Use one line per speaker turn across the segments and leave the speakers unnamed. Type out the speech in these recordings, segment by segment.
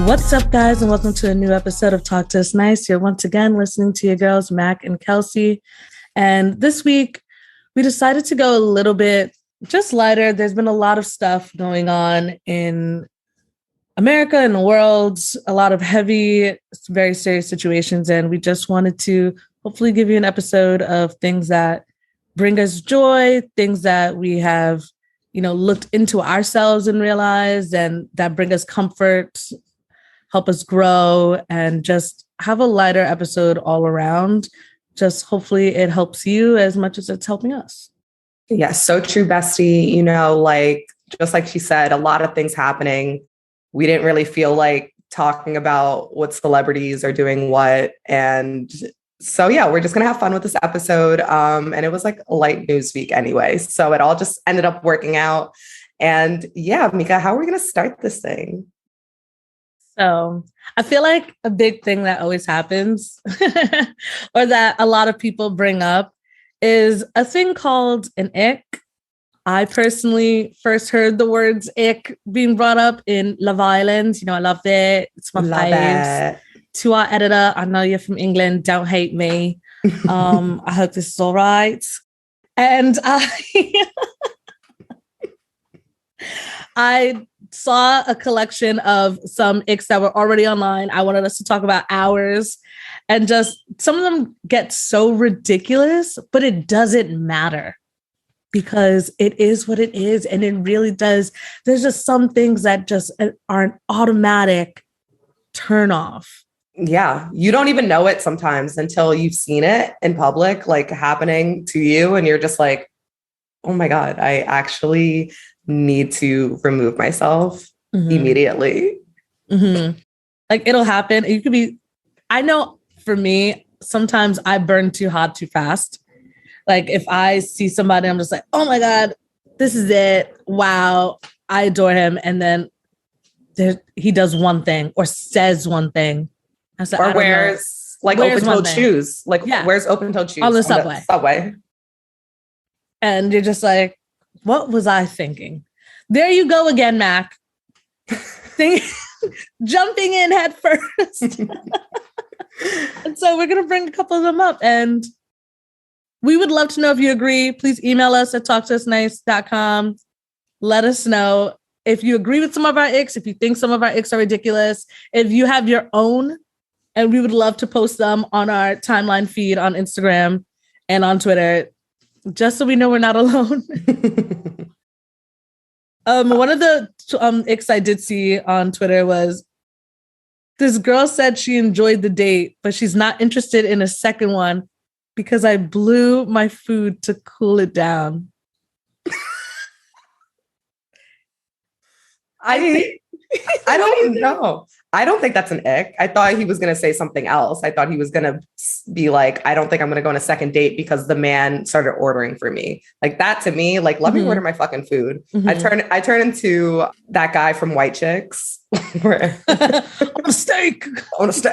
What's up, guys, and welcome to a new episode of Talk to Us Nice. You're once again listening to your girls, Mac and Kelsey. And this week, we decided to go a little bit just lighter. There's been a lot of stuff going on in America and the world, a lot of heavy, very serious situations. And we just wanted to hopefully give you an episode of things that bring us joy, things that we have, looked into ourselves and realized, and that bring us comfort, help us grow, and just have a lighter episode all around. Just hopefully it helps you as much as it's helping us.
Yes, so true, bestie. Just like she said, a lot of things happening. We didn't really feel like talking about what celebrities are doing what. And so, yeah, we're just going to have fun with this episode. And it was like a light news week anyway. So it all just ended up working out. And yeah, Mika, how are we going to start this thing?
So I feel like a big thing that always happens or that a lot of people bring up is a thing called an ick. I personally first heard the words ick being brought up in Love Island. I loved it. It's my faves. To our editor, I know you're from England. Don't hate me. I hope this is all right. And I saw a collection of some icks that were already online. I wanted us to talk about ours, and just some of them get so ridiculous, but it doesn't matter because it is what it is. And it really does. There's just some things that just are an automatic turn off.
Yeah. You don't even know it sometimes until you've seen it in public, like happening to you. And you're just like, oh my God, I actually need to remove myself immediately.
Mm-hmm. Like it'll happen. You could be, I know for me, sometimes I burn too hot too fast. Like if I see somebody, I'm just like, oh my God, this is it. Wow. I adore him. And then he does one thing or says one thing. Like,
or wears open-toed shoes. Wears open-toed shoes
on the subway. And you're just like, what was I thinking? There you go again, Mac. Jumping in head first. And so we're going to bring a couple of them up. And we would love to know if you agree. Please email us at talktousnice.com. Let us know if you agree with some of our icks, if you think some of our icks are ridiculous, if you have your own. And we would love to post them on our timeline feed on Instagram and on Twitter, just so we know we're not alone. One of the icks I did see on Twitter was this girl said she enjoyed the date, but she's not interested in a second one because I blew my food to cool it down.
I don't know. I don't think that's an ick. I thought he was going to say something else. I thought he was going to be like, I don't think I'm going to go on a second date because the man started ordering for me. Like that to me, like, let me order my fucking food. I turn into that guy from White Chicks. Where
on a steak.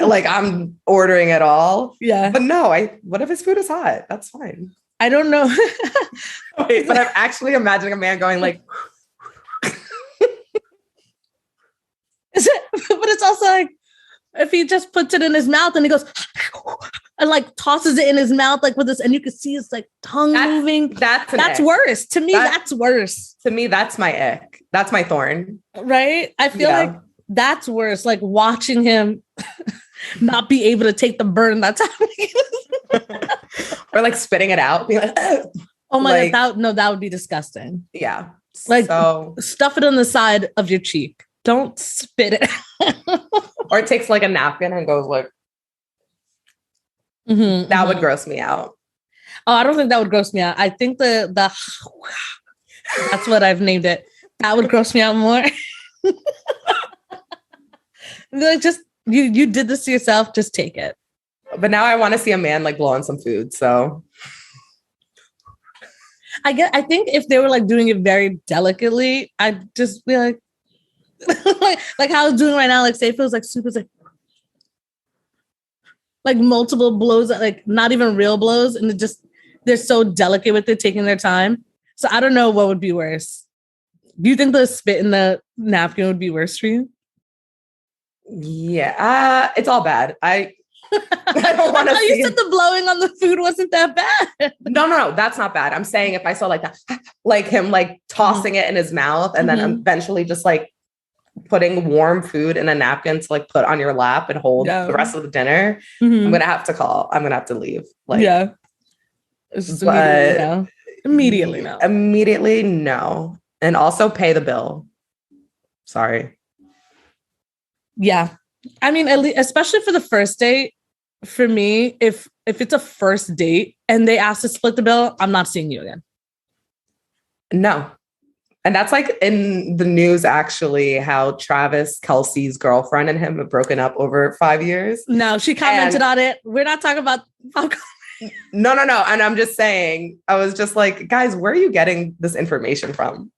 Like I'm ordering it all.
Yeah.
But no, what if his food is hot? That's fine.
I don't know.
Wait, but I'm actually imagining a man going like,
but it's also like if he just puts it in his mouth and he goes and like tosses it in his mouth like with this, and you can see his like tongue moving. That's worse. To me, that's worse.
To me, that's my ick. That's my thorn.
Right? I feel like that's worse. Like watching him not be able to take the burn that's happening.
Or like spitting it out. Being like,
oh my God, that would be disgusting.
Yeah.
Like stuff it on the side of your cheek. Don't spit it.
Or it takes like a napkin and goes like, that would gross me out.
Oh, I don't think that would gross me out. I think the that's what I've named it. That would gross me out more. Like just you did this to yourself, just take it.
But now I want to see a man like blow on some food. So
I think if they were like doing it very delicately, I'd just be like, like how I was doing right now, like say it feels like soup is like multiple blows, like not even real blows, and they're so delicate with it, taking their time. So I don't know what would be worse. Do you think the spit in the napkin would be worse for you?
Yeah, it's all bad. I don't want to see.
You said the blowing on the food wasn't that bad.
No, that's not bad. I'm saying if I saw like that, like him like tossing it in his mouth and then eventually just like putting warm food in a napkin to like put on your lap and hold the rest of the dinner, I'm gonna have to call. I'm gonna have to leave. Like,
yeah, it's just immediately no. Immediately no.
Immediately no. And also pay the bill. Sorry.
Yeah, I mean, at least, especially for the first date. For me, if it's a first date and they ask to split the bill, I'm not seeing you again.
No. And that's like in the news, actually, how Travis Kelce's girlfriend and him have broken up over 5 years.
No, she commented on it. We're not talking about
No. And I'm just saying, I was just like, guys, where are you getting this information from?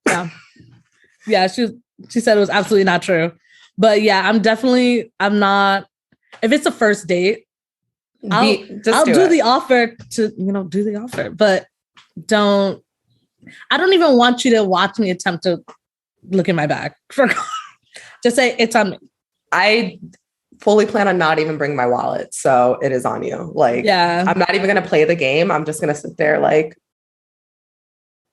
Yeah, she said it was absolutely not true. But yeah, I'm not, if it's a first date, I'll do the offer to, do the offer, but I don't even want you to watch me attempt to look in my bag. Just say it's on me. I
fully plan on not even bringing my wallet. So it is on you. Like, yeah. I'm not even going to play the game. I'm just going to sit there like.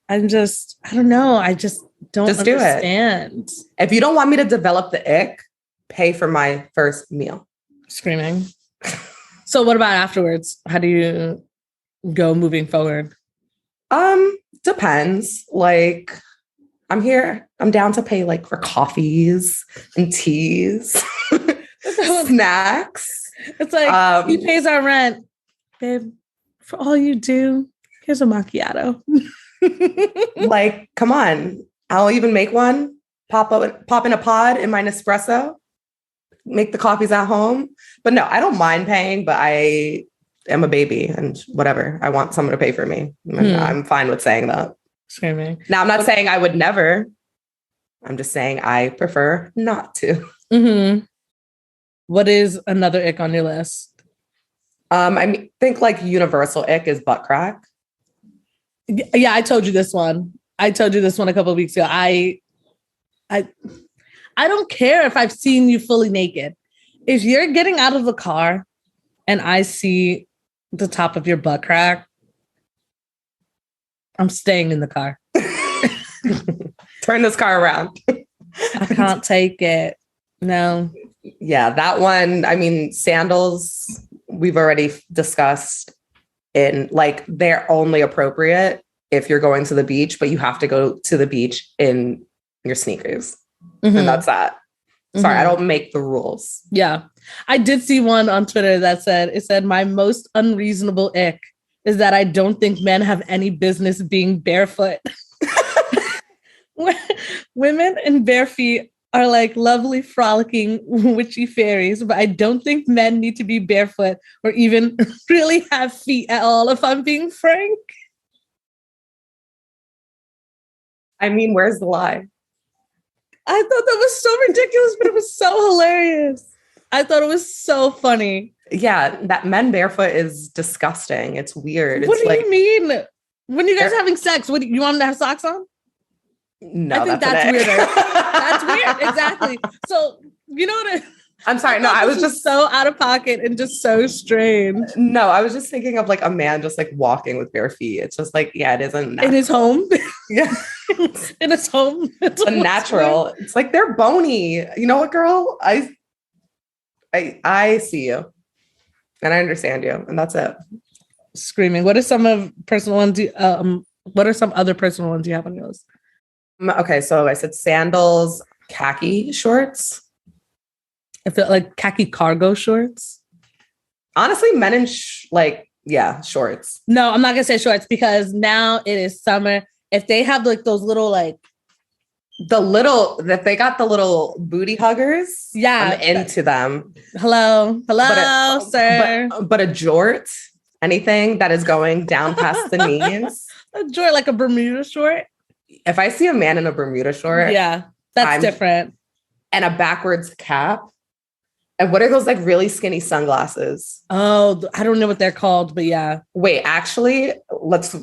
I don't know. I just don't understand.
Do it. If you don't want me to develop the ick, pay for my first meal.
Screaming. So what about afterwards? How do you go moving forward?
Depends. Like, I'm down to pay like for coffees and teas, snacks.
It's like, he pays our rent. Babe, for all you do, here's a macchiato.
Like, come on. I'll even make one, pop in a pod in my Nespresso, make the coffees at home. But no, I don't mind paying, but I am a baby and whatever. I want someone to pay for me. I'm fine with saying that.
Screaming.
Now, I'm not saying I would never. I'm just saying I prefer not to.
Mm-hmm. What is another ick on your list?
I think like universal ick is butt crack.
Yeah, I told you this one. a couple of weeks ago. I don't care if I've seen you fully naked. If you're getting out of the car and I see the top of your butt crack, I'm staying in the car.
Turn this car around.
I can't take it. No.
Yeah, that one. I mean, sandals, we've already discussed in like they're only appropriate if you're going to the beach, but you have to go to the beach in your sneakers. Mm-hmm. And that's that. Sorry, I don't make the rules.
Yeah. I did see one on Twitter that said, my most unreasonable ick is that I don't think men have any business being barefoot. Women in bare feet are like lovely, frolicking, witchy fairies, but I don't think men need to be barefoot or even really have feet at all, if I'm being frank.
I mean, where's the lie?
I thought that was so ridiculous, but it was so hilarious. I thought it was so funny.
Yeah, that men barefoot is disgusting. It's weird.
What do you mean? When you guys are having sex, what you want them to have socks on?
No,
I think that's weirder. That's weird. Exactly. So, you know what?
I'm sorry. No, I was just
so out of pocket and just so strange.
No, I was just thinking of like a man just like walking with bare feet. It's just like, yeah, it isn't natural.
In his home.
Yeah.
In his home.
It's unnatural. It's like they're bony. You know what, girl? I see you and I understand you, and that's it.
Screaming. What are some other personal ones you have on your list?
Okay, so I said sandals, khaki shorts.
I feel like khaki cargo shorts.
Honestly, men in shorts.
No, I'm not gonna say shorts because now it is summer. If they have like those little
if they got the little booty huggers,
yeah,
I'm into them.
Hello, sir.
But a jort, anything that is going down past the knees.
A jort, like a Bermuda short.
If I see a man in a Bermuda short,
yeah, that's different.
And a backwards cap. And what are those like really skinny sunglasses?
Oh, I don't know what they're called, but yeah.
Wait, actually, let's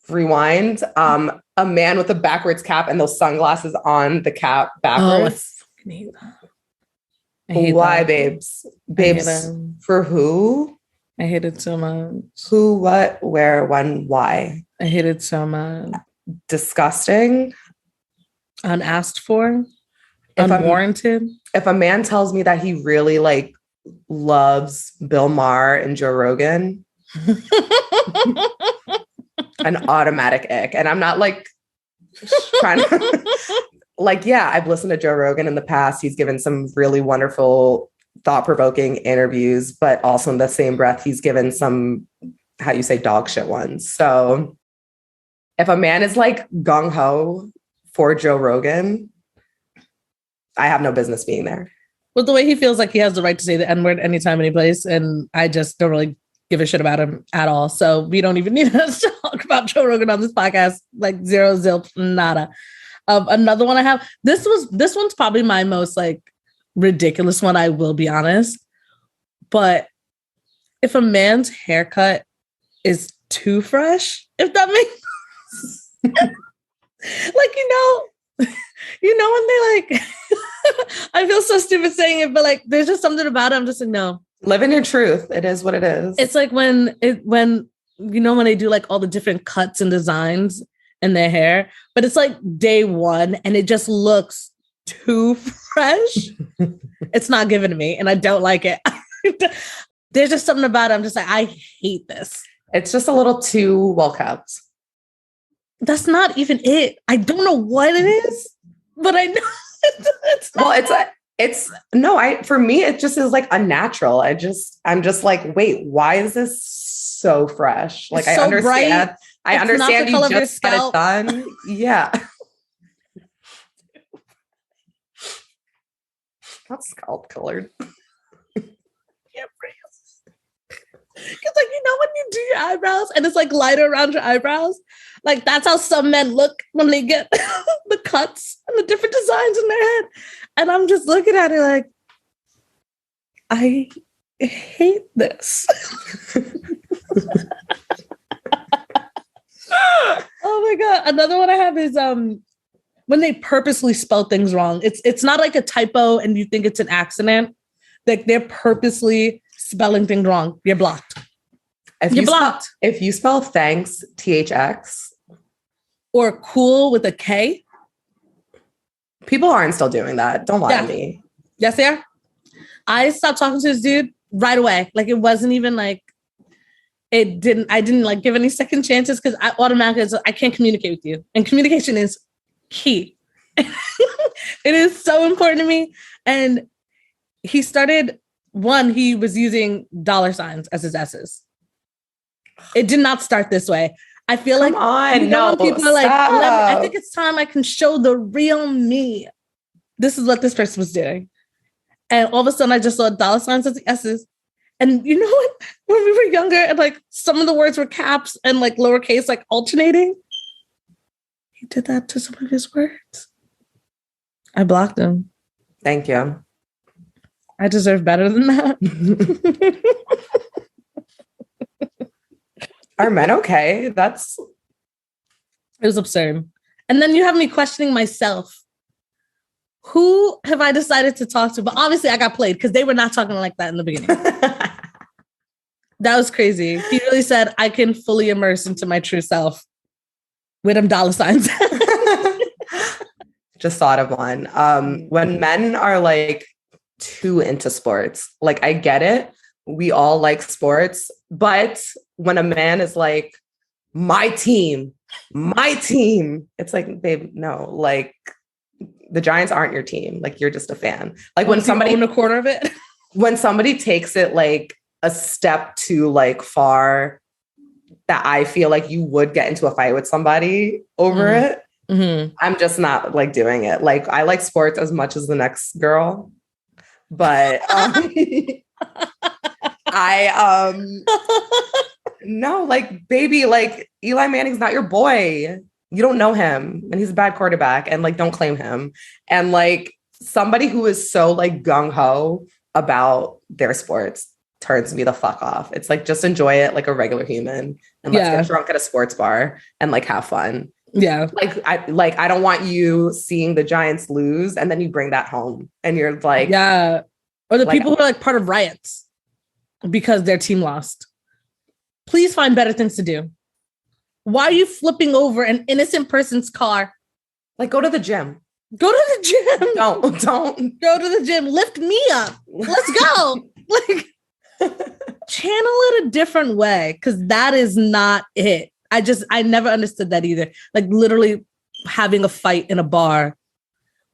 rewind. A man with a backwards cap and those sunglasses on the cap backwards.
Oh, I hate that.
Why, babes? Babes, for who?
I hate it so much.
Who, what, where, when, why?
I hate it so much.
Disgusting.
Unasked for. Unwarranted.
If a man tells me that he really like loves Bill Maher and Joe Rogan, an automatic ick. And I'm not like trying to like, yeah, I've listened to Joe Rogan in the past. He's given some really wonderful, thought-provoking interviews, but also in the same breath, he's given some, how you say, dog shit ones. So if a man is like gung-ho for Joe Rogan, I have no business being there.
Well, the way he feels like he has the right to say the N-word anytime, any place, and I just don't really give a shit about him at all. So we don't even need to talk about Joe Rogan on this podcast. Like zero, zilch, nada. Another one I have. This one's probably my most like ridiculous one. I will be honest, but if a man's haircut is too fresh, if that makes like when they like, I feel so stupid saying it, but like, there's just something about it. I'm just like, no.
Live in your truth. It is what it is.
It's like when they do like all the different cuts and designs in their hair, but it's like day one and it just looks too fresh. It's not given to me and I don't like it. There's just something about it. I'm just like, I hate this.
It's just a little too well kept.
That's not even it. I don't know what it is, but I know it's not.
For me, it just is like unnatural. I'm just like, wait, why is this so fresh? Like,
it's so
I understand.
Bright.
I
it's
understand you just got it done. Yeah. Not scalp colored.
Yeah, because like, when you do your eyebrows and it's like lighter around your eyebrows, like that's how some men look when they get the cuts and the different designs in their head. And I'm just looking at it like, I hate this. Oh my God. Another one I have is when they purposely spell things wrong. It's not like a typo and you think it's an accident. Like they're purposely spelling things wrong. You're blocked. You're blocked.
If you spell thanks, THX.
Or cool with a K.
People aren't still doing that. Don't lie to me.
Yes, they are. I stopped talking to this dude right away. Like it wasn't even like, I didn't like give any second chances because I automatically, I can't communicate with you. And communication is key. It is so important to me. And he was using dollar signs as his S's. It did not start this way. I feel
Come on, no,
people are like, I think it's time I can show the real me. This is what this person was doing. And all of a sudden I just saw dollar signs as the S's. And you know what? When we were younger and like some of the words were caps and like lowercase, like alternating. He did that to some of his words. I blocked him.
Thank you.
I deserve better than that.
Are men okay? It
was absurd. And then you have me questioning myself. Who have I decided to talk to? But obviously I got played because they were not talking like that in the beginning. That was crazy. He really said, I can fully immerse into my true self with them dollar signs.
Just thought of one. When men are like too into sports, like I get it. We all like sports, but when a man is like, my team, it's like, babe, no, like the Giants aren't your team. Like you're just a fan. Like when somebody
own a quarter of it,
when somebody takes it like a step too like far, that I feel like you would get into a fight with somebody over it. Mm-hmm. I'm just not like doing it. Like I like sports as much as the next girl, but no, like baby, like Eli Manning's not your boy. You don't know him and he's a bad quarterback and like, don't claim him. And like somebody who is so like gung ho about their sports turns me the fuck off. It's like, just enjoy it like a regular human and let's get drunk at a sports bar and like have fun.
Yeah.
I don't want you seeing the Giants lose and then you bring that home and you're like,
yeah, Or the people who are like part of riots because their team lost. Please find better things to do. Why are you flipping over an innocent person's car?
Like, go to the gym.
Go to the gym.
Don't.
Go to the gym. Lift me up. Let's go. Like, channel it a different way, because that is not it. I never understood that either. Like, literally having a fight in a bar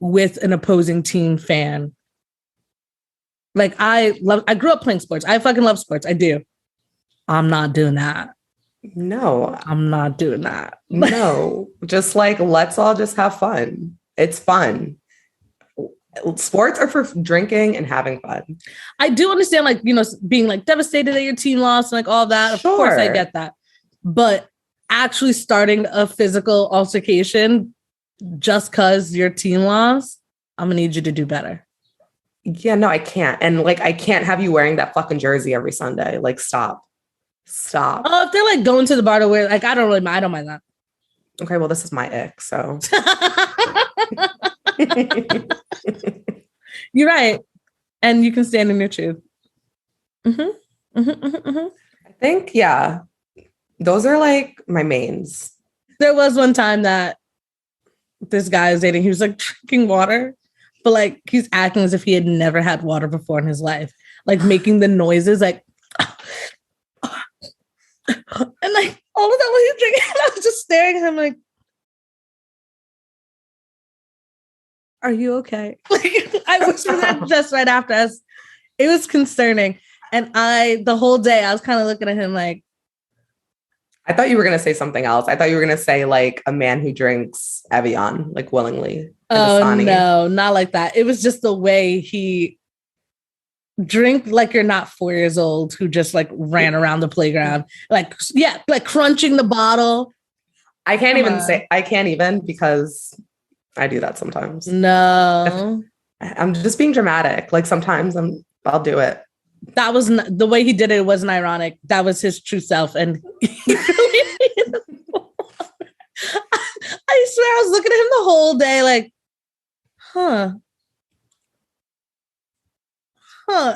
with an opposing team fan. Like, I grew up playing sports. I fucking love sports. I do. I'm not doing that.
No.
I'm not doing that.
No. Just like, let's all just have fun. It's fun. Sports are for drinking and having fun.
I do understand, like, you know, being like devastated that your team lost and like all that.
Sure.
Of course, I get that. But actually starting a physical altercation just because your team lost, I'm gonna need you to do better.
Yeah, no, I can't. And like, I can't have you wearing that fucking jersey every Sunday. Like, stop.
Oh, if they're like going to the bar to wear, like, I don't mind that.
Okay, well, this is my ick, so.
You're right. And you can stand in your truth. Mm-hmm. Mm-hmm, mm-hmm, mm-hmm.
I think, yeah, those are like my mains.
There was one time that this guy I was dating, he was like drinking water, but like he's acting as if he had never had water before in his life, like making the noises like, and like all of that while he was drinking. And I was just staring at him like, are you okay? Like, I whispered that just right after us. It was concerning. And the whole day I was kind of looking at him like,
I thought you were going to say something else. I thought you were going to say like a man who drinks Evian, like willingly.
Oh, no, not like that. It was just the way he drink like you're not 4 years old who just like ran around the playground. Like, yeah, like crunching the bottle.
I can't even because I do that sometimes.
No.
I'm just being dramatic. Like sometimes I'll do it.
That was the way he did it. It wasn't ironic. That was his true self. And he really, I swear I was looking at him the whole day like, huh.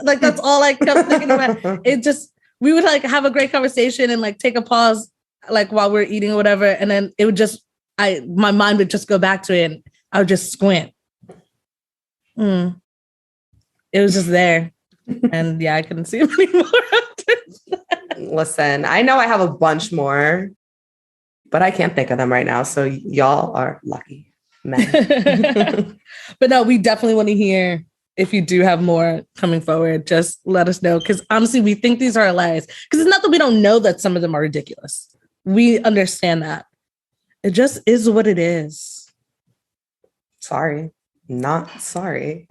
Like that's all I kept thinking about. It just, we would like have a great conversation and like take a pause like while we're eating or whatever. And then it would just, my mind would just go back to it and I would just squint. It was just there. And yeah, I couldn't see him anymore after that.
Listen, I know I have a bunch more, but I can't think of them right now. So y'all are lucky, men.
But no, we definitely want to hear if you do have more coming forward. Just let us know. Because honestly, we think these are hilarious. Because it's not that we don't know that some of them are ridiculous. We understand that. It just is what it is.
Sorry. Not sorry.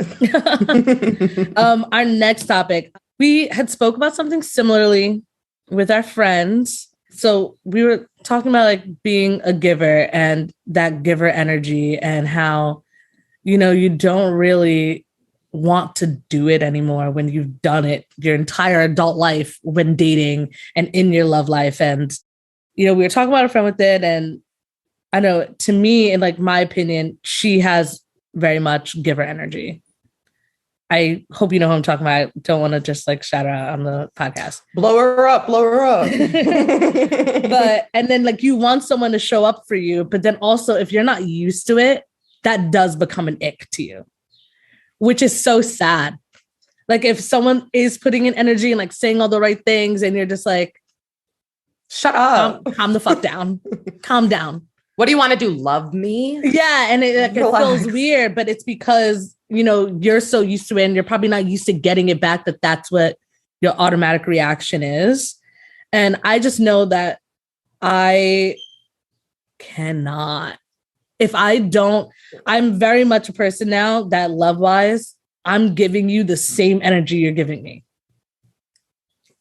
Our next topic, we had spoke about something similarly with our friends. So we were talking about like being a giver and that giver energy and how, you know, you don't really want to do it anymore when you've done it your entire adult life when dating and in your love life. And, you know, we were talking about a friend with it. And I know, to me, in like my opinion, she has very much giver energy. I hope you know who I'm talking about. I don't want to just like shout her out on the podcast.
Blow her up.
But, and then like you want someone to show up for you, but then also if you're not used to it, that does become an ick to you, which is so sad. Like if someone is putting in energy and like saying all the right things and you're just like,
shut up,
calm the fuck down, calm down.
What do you want to do? Love me?
Yeah. And it feels weird, but it's because, you know, you're so used to it and you're probably not used to getting it back, that's what your automatic reaction is. And I just know that I cannot. If I don't, I'm very much a person now that love-wise, I'm giving you the same energy you're giving me.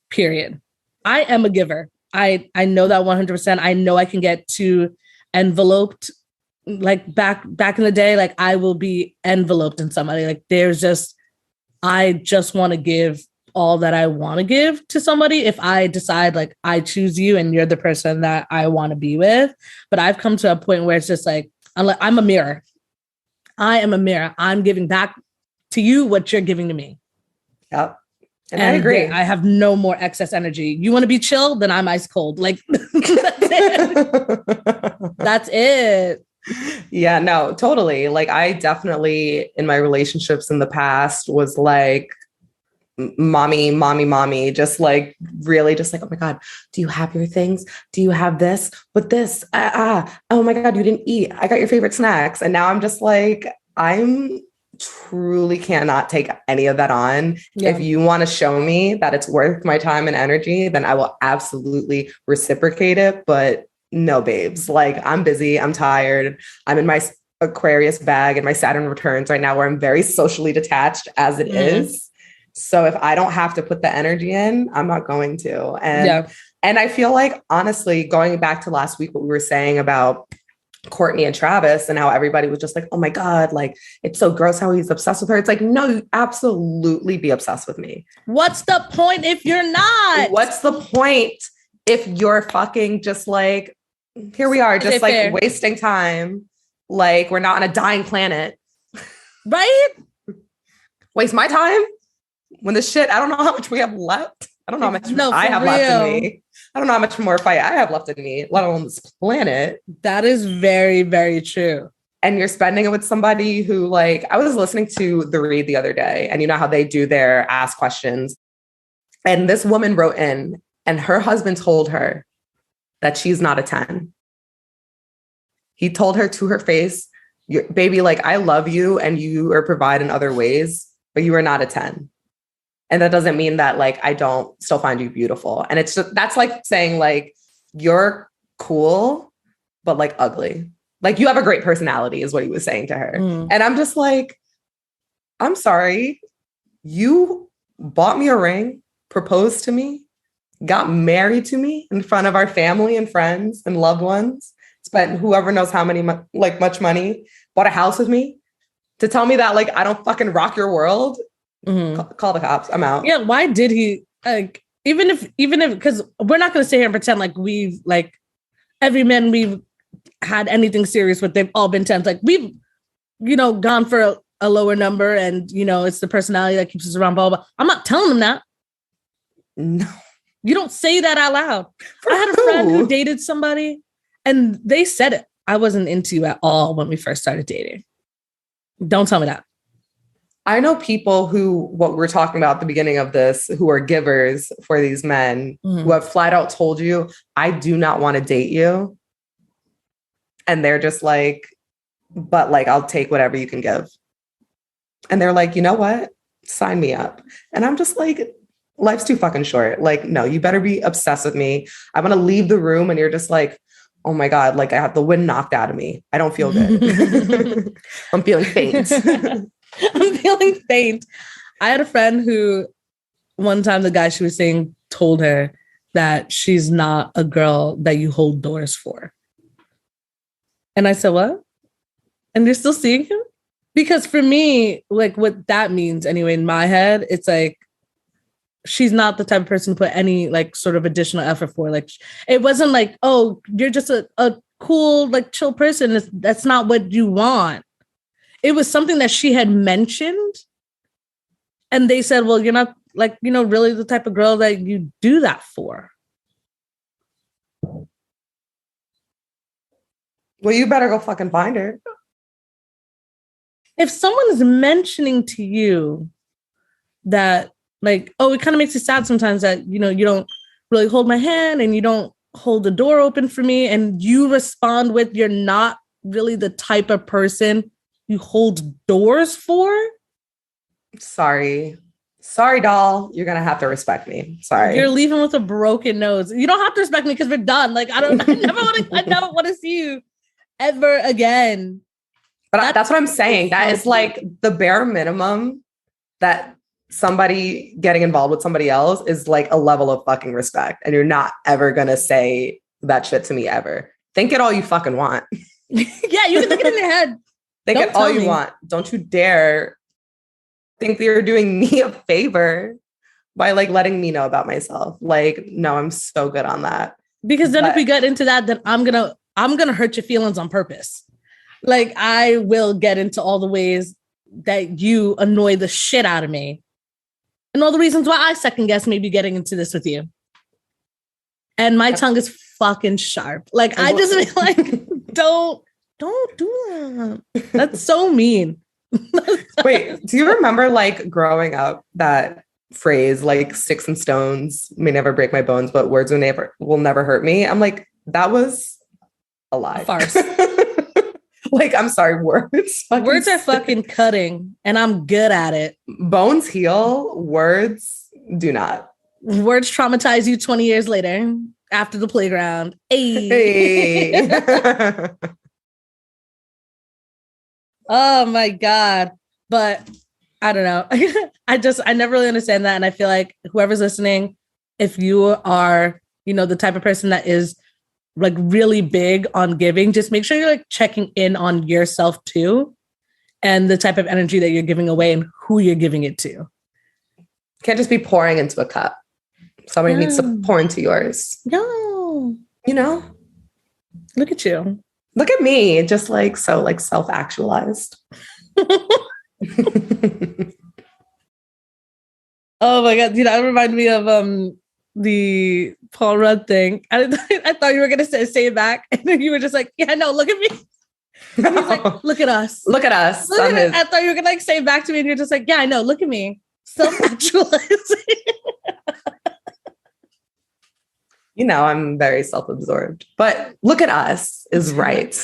Period. I am a giver. I know that 100%. I know I can get too enveloped. Like back in the day, like I will be enveloped in somebody. Like I just want to give all that I want to give to somebody. If I decide like I choose you and you're the person that I want to be with. But I've come to a point where it's just like, I'm a mirror. I am a mirror. I'm giving back to you what you're giving to me.
Yep. And I agree.
I have no more excess energy. You want to be chill? Then I'm ice cold. Like, that's it. That's it.
Yeah, no, totally. Like, I definitely, in my relationships in the past, was like, mommy, just like really just like, oh my God, do you have your things? Do you have this? But this, oh my God, you didn't eat. I got your favorite snacks. And now I'm just like, I'm truly cannot take any of that on. Yeah. If you want to show me that it's worth my time and energy, then I will absolutely reciprocate it. But no, babes, like I'm busy, I'm tired, I'm in my Aquarius bag and my Saturn returns right now where I'm very socially detached as it is. So if I don't have to put the energy in, I'm not going to. And I feel like, honestly, going back to last week, what we were saying about Courtney and Travis and how everybody was just like, oh my God, like, it's so gross how he's obsessed with her. It's like, no, you absolutely be obsessed with me.
What's the point if you're not?
What's the point if you're fucking just like, here we are, just like wasting time. Like, we're not on a dying planet.
Right?
Waste my time when this shit, I don't know how much we have left. I don't know how much I have left in me. I don't know how much more fight I have left in me, let alone this planet.
That is very, very true.
And you're spending it with somebody who, like, I was listening to The Read the other day, and you know how they do their ask questions. And this woman wrote in, and her husband told her that she's not a 10. He told her to her face, baby, like, I love you and you are provide in other ways, but you are not a 10. And that doesn't mean that, like, I don't still find you beautiful. And it's just, that's like saying, like, you're cool, but like ugly. Like, you have a great personality is what he was saying to her. And I'm just like, I'm sorry. You bought me a ring, proposed to me, got married to me in front of our family and friends and loved ones, spent whoever knows how many, much money, bought a house with me to tell me that, like, I don't fucking rock your world. Call the cops. I'm out.
Yeah. Why did he, like, even if, because we're not going to sit here and pretend like we've, like, every man we've had anything serious with, they've all been 10s. Like, we've, gone for a lower number and, it's the personality that keeps us around, blah, blah, blah. I'm not telling them that.
No.
You don't say that out loud. I had a friend who dated somebody and they said it. I wasn't into you at all when we first started dating. Don't tell me that.
I know people who, what we're talking about at the beginning of this, who are givers for these men who have flat out told you, I do not want to date you. And they're just like, but like, I'll take whatever you can give. And they're like, you know what? Sign me up. And I'm just like, life's too fucking short. Like, no, you better be obsessed with me. I'm going to leave the room and you're just like, oh my God, like, I have the wind knocked out of me. I don't feel good. I'm feeling faint.
I'm feeling faint. I had a friend who one time the guy she was seeing told her that she's not a girl that you hold doors for. And I said, what? And you're still seeing him? Because for me, like, what that means anyway, in my head, it's like, she's not the type of person to put any, like, sort of additional effort for. Like, it wasn't like, oh, you're just a cool, like, chill person. That's not what you want. It was something that she had mentioned. And they said, well, you're not, like, really the type of girl that you do that for.
Well, you better go fucking find her.
If someone is mentioning to you that, like, oh, it kind of makes it sad sometimes that, you don't really hold my hand and you don't hold the door open for me, and you respond with, you're not really the type of person you hold doors for.
Sorry, doll. You're going to have to respect me. Sorry.
You're leaving with a broken nose. You don't have to respect me because we're done. Like, I never want to see you ever again.
But that's what I'm saying. That is like the bare minimum that somebody getting involved with somebody else is like a level of fucking respect. And you're not ever going to say that shit to me ever. Think it all you fucking want.
Yeah, you can think it in your head.
Think it all you want. Don't you dare think that you're doing me a favor by, like, letting me know about myself. Like, no, I'm so good on that.
Because then if we get into that, then I'm gonna hurt your feelings on purpose. Like, I will get into all the ways that you annoy the shit out of me. and all the reasons why I second guess maybe getting into this with you. And my tongue is fucking sharp. Like, I just mean, like, don't do that. That's so mean.
Wait, do you remember like growing up that phrase, like sticks and stones may never break my bones, but words will never hurt me? I'm like, that was a lie.
A farce.
Like, I'm sorry, words
are fucking cutting, and I'm good at it.
Bones heal, words do not.
Words traumatize you 20 years later after the playground. Hey. Oh my God. But I don't know. I never really understand that. And I feel like whoever's listening, if you are, the type of person that is like really big on giving, just make sure you're like checking in on yourself too, and the type of energy that you're giving away and who you're giving it to.
Can't just be pouring into a cup. Somebody needs to pour into yours.
No.
Look at you. Look at me, just like so like self-actualized.
Oh my God. That reminded me of the Paul Rudd thing. I thought you were gonna say it back, and then you were just like, yeah, no, look at me. No. He's like, look at us.
Look at us.
I thought you were gonna like say it back to me, and you're just like, yeah, I know, look at me. Self-actualizing.
I'm very self-absorbed, but look at us is right.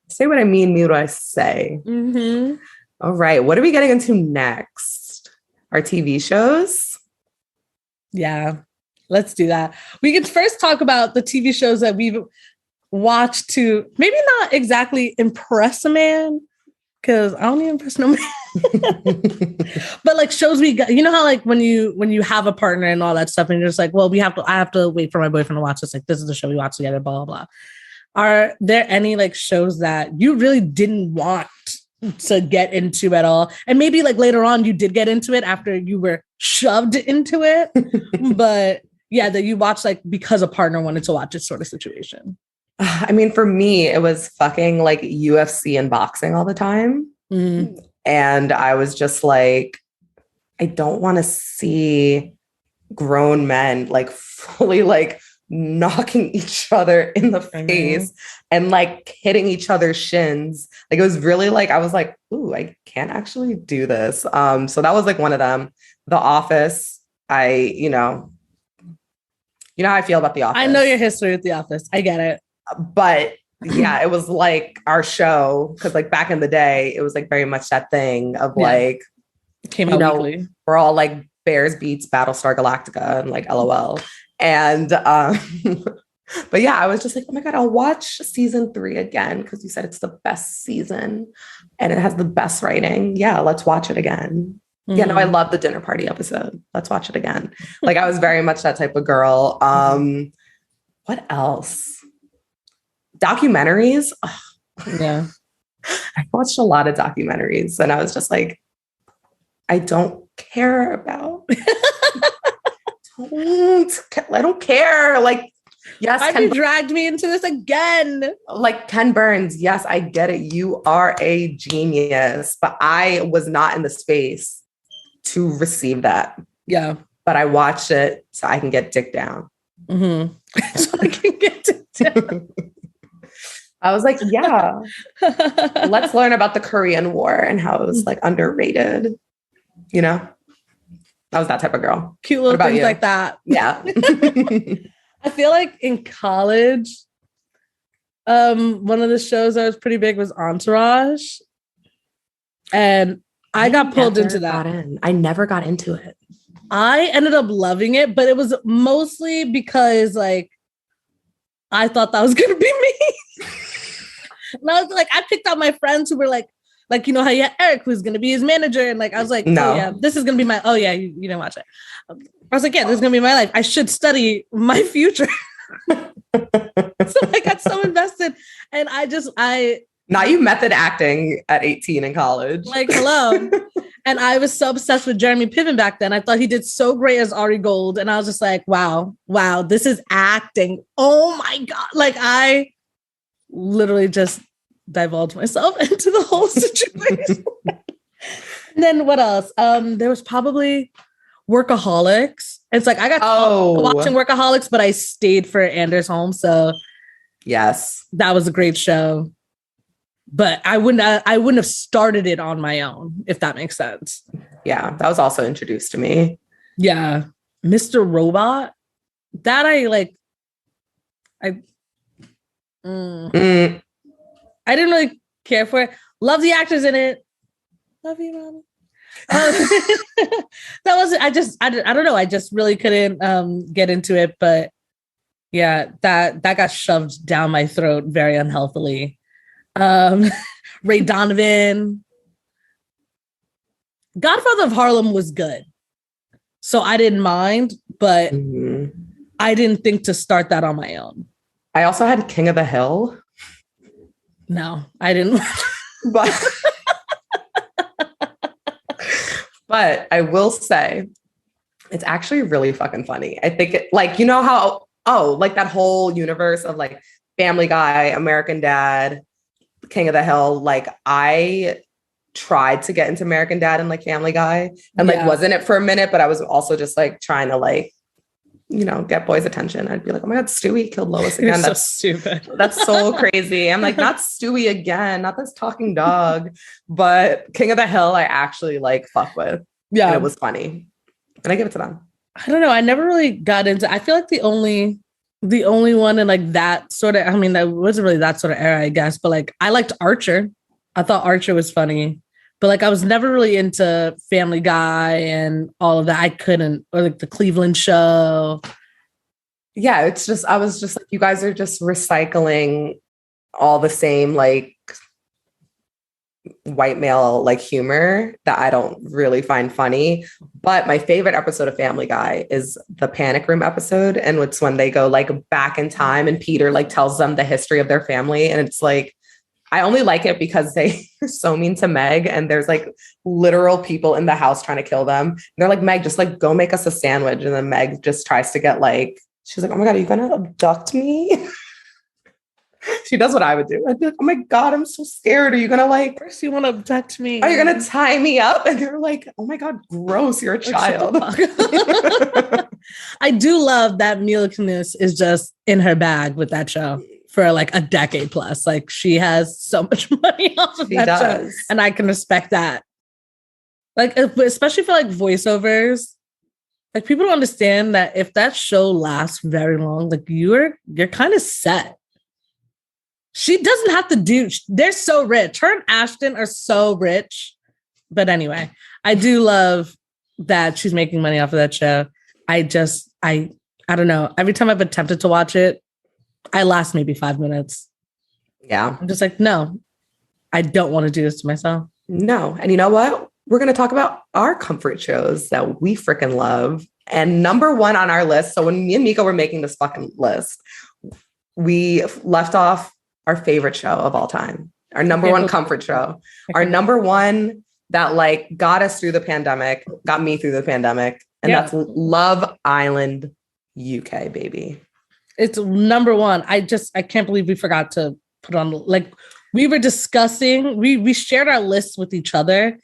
Say what I mean what I say.
Mm-hmm.
All right. What are we getting into next? Our TV shows?
Yeah, let's do that. We could first talk about the TV shows that we've watched to maybe not exactly impress a man, because I don't need to impress no man. But like shows we got, how like when you have a partner and all that stuff, and you're just like, well, I have to wait for my boyfriend to watch this. Like, this is the show we watch together, blah, blah, blah. Are there any like shows that you really didn't want to get into at all? And maybe like later on you did get into it after you were shoved into it, but yeah, that you watched like because a partner wanted to watch it sort of situation.
I mean, for me, it was fucking like UFC and boxing all the time.
Mm-hmm.
And I was just like, I don't want to see grown men like fully like knocking each other in the face and like hitting each other's shins. Like, it was really like, I was like, ooh, I can't actually do this. So that was like one of them. The Office. How I feel about The Office.
I know your history with The Office. I get it.
But yeah, it was like our show, because like back in the day, it was like very much that thing of like,
came out weekly.
We're all like Bears beats Battlestar Galactica and like LOL. And but yeah, I was just like, oh my God, I'll watch season 3 again because you said it's the best season and it has the best writing. Yeah, let's watch it again. Mm-hmm. Yeah, no, I love the dinner party episode. Let's watch it again. Like, I was very much that type of girl. What else? Documentaries. Oh.
Yeah.
I watched a lot of documentaries and I was just like, I don't care about. I don't care. Like, yes.
Why you dragged me into this again?
Like Ken Burns. Yes, I get it. You are a genius, but I was not in the space to receive that.
Yeah.
But I watched it so I can get dick down.
Mm-hmm. So I can get dick down.
I was like, yeah, let's learn about the Korean War and how it was like underrated. I was that type of girl.
Cute little things like that.
Yeah.
I feel like in college, one of the shows that was pretty big was Entourage. And I got pulled into that.
I never got into it.
I ended up loving it, but it was mostly because like I thought that was gonna be me. And I was like, I picked out my friends who were like, how you had Eric, who's going to be his manager. And like, I was like,
no.
Oh yeah, this is going to be my, oh yeah, you didn't watch it. I was like, yeah, this is going to be my life. I should study my future. So I got so invested. And
Now you method acting at 18 in college.
Like, hello. And I was so obsessed with Jeremy Piven back then. I thought he did so great as Ari Gold. And I was just like, wow, this is acting. Oh my God. Like, I literally just divulged myself into the whole situation. And then what else? There was probably Workaholics. It's like I got watching Workaholics, but I stayed for Anders Holm, so
yes,
that was a great show. But I wouldn't have started it on my own, if that makes sense.
Yeah, that was also introduced to me.
Yeah, Mr. Robot. That I like. I didn't really care for it. Love the actors in it. Love you, Mommy. That was I don't know. I just really couldn't get into it, but yeah, that got shoved down my throat very unhealthily. Ray Donovan. Godfather of Harlem was good, so I didn't mind, but I didn't think to start that on my own.
I also had King of the Hill.
No, I didn't.
But I will say, it's actually really fucking funny. I think you know how, like that whole universe of like Family Guy, American Dad, King of the Hill. Like I tried to get into American Dad and like Family Guy and like wasn't it for a minute, but I was also just like trying to like, you know, get boys' attention. I'd be like, oh my God, Stewie killed Lois again. That's
so stupid.
That's so crazy. I'm like, not Stewie again, not this talking dog. But King of the Hill, I actually like fuck with. Yeah. And it was funny. And I give it to them.
I don't know. I never really got into, I feel like the only one in like that sort of, I mean, that wasn't really that sort of era, I guess, but like I liked Archer. I thought Archer was funny. But like I was never really into Family Guy and all of that. I couldn't, or like the Cleveland Show.
Yeah, it's just, I was just like, you guys are just recycling all the same like white male like humor that I don't really find funny. But my favorite episode of Family Guy is the Panic Room episode. And it's when they go like back in time and Peter like tells them the history of their family. And it's like, I only like it because they are so mean to Meg and there's like literal people in the house trying to kill them. And they're like, Meg, just like go make us a sandwich. And then Meg just tries to get like, she's like, oh my God, are you going to abduct me? She does what I would do. I'd be like, oh my God, I'm so scared. Are you going to like,
first you want to abduct me?
Are you going to tie me up? And they're like, oh my God, gross. You're a child.
I do love that Mila Kunis is just in her bag with that show for like a decade plus. Like she has so much money off of that show. And I can respect that. Like, especially for like voiceovers. Like people don't understand that if that show lasts very long, like you're kind of set. She doesn't have to do, they're so rich. Her and Ashton are so rich. But anyway, I do love that she's making money off of that show. I don't know. Every time I've attempted to watch it, I last maybe 5 minutes.
Yeah.
I'm just like, no, I don't want to do this to myself.
No. And you know what? We're going to talk about our comfort shows that we freaking love. And number one on our list. So when me and Mika were making this fucking list, we left off our favorite show of all time, our number one comfort show, our number one that like got us through the pandemic, got me through the pandemic. And that's Love Island UK, baby.
It's number one. I can't believe we forgot to put on, like we were discussing, we shared our lists with each other.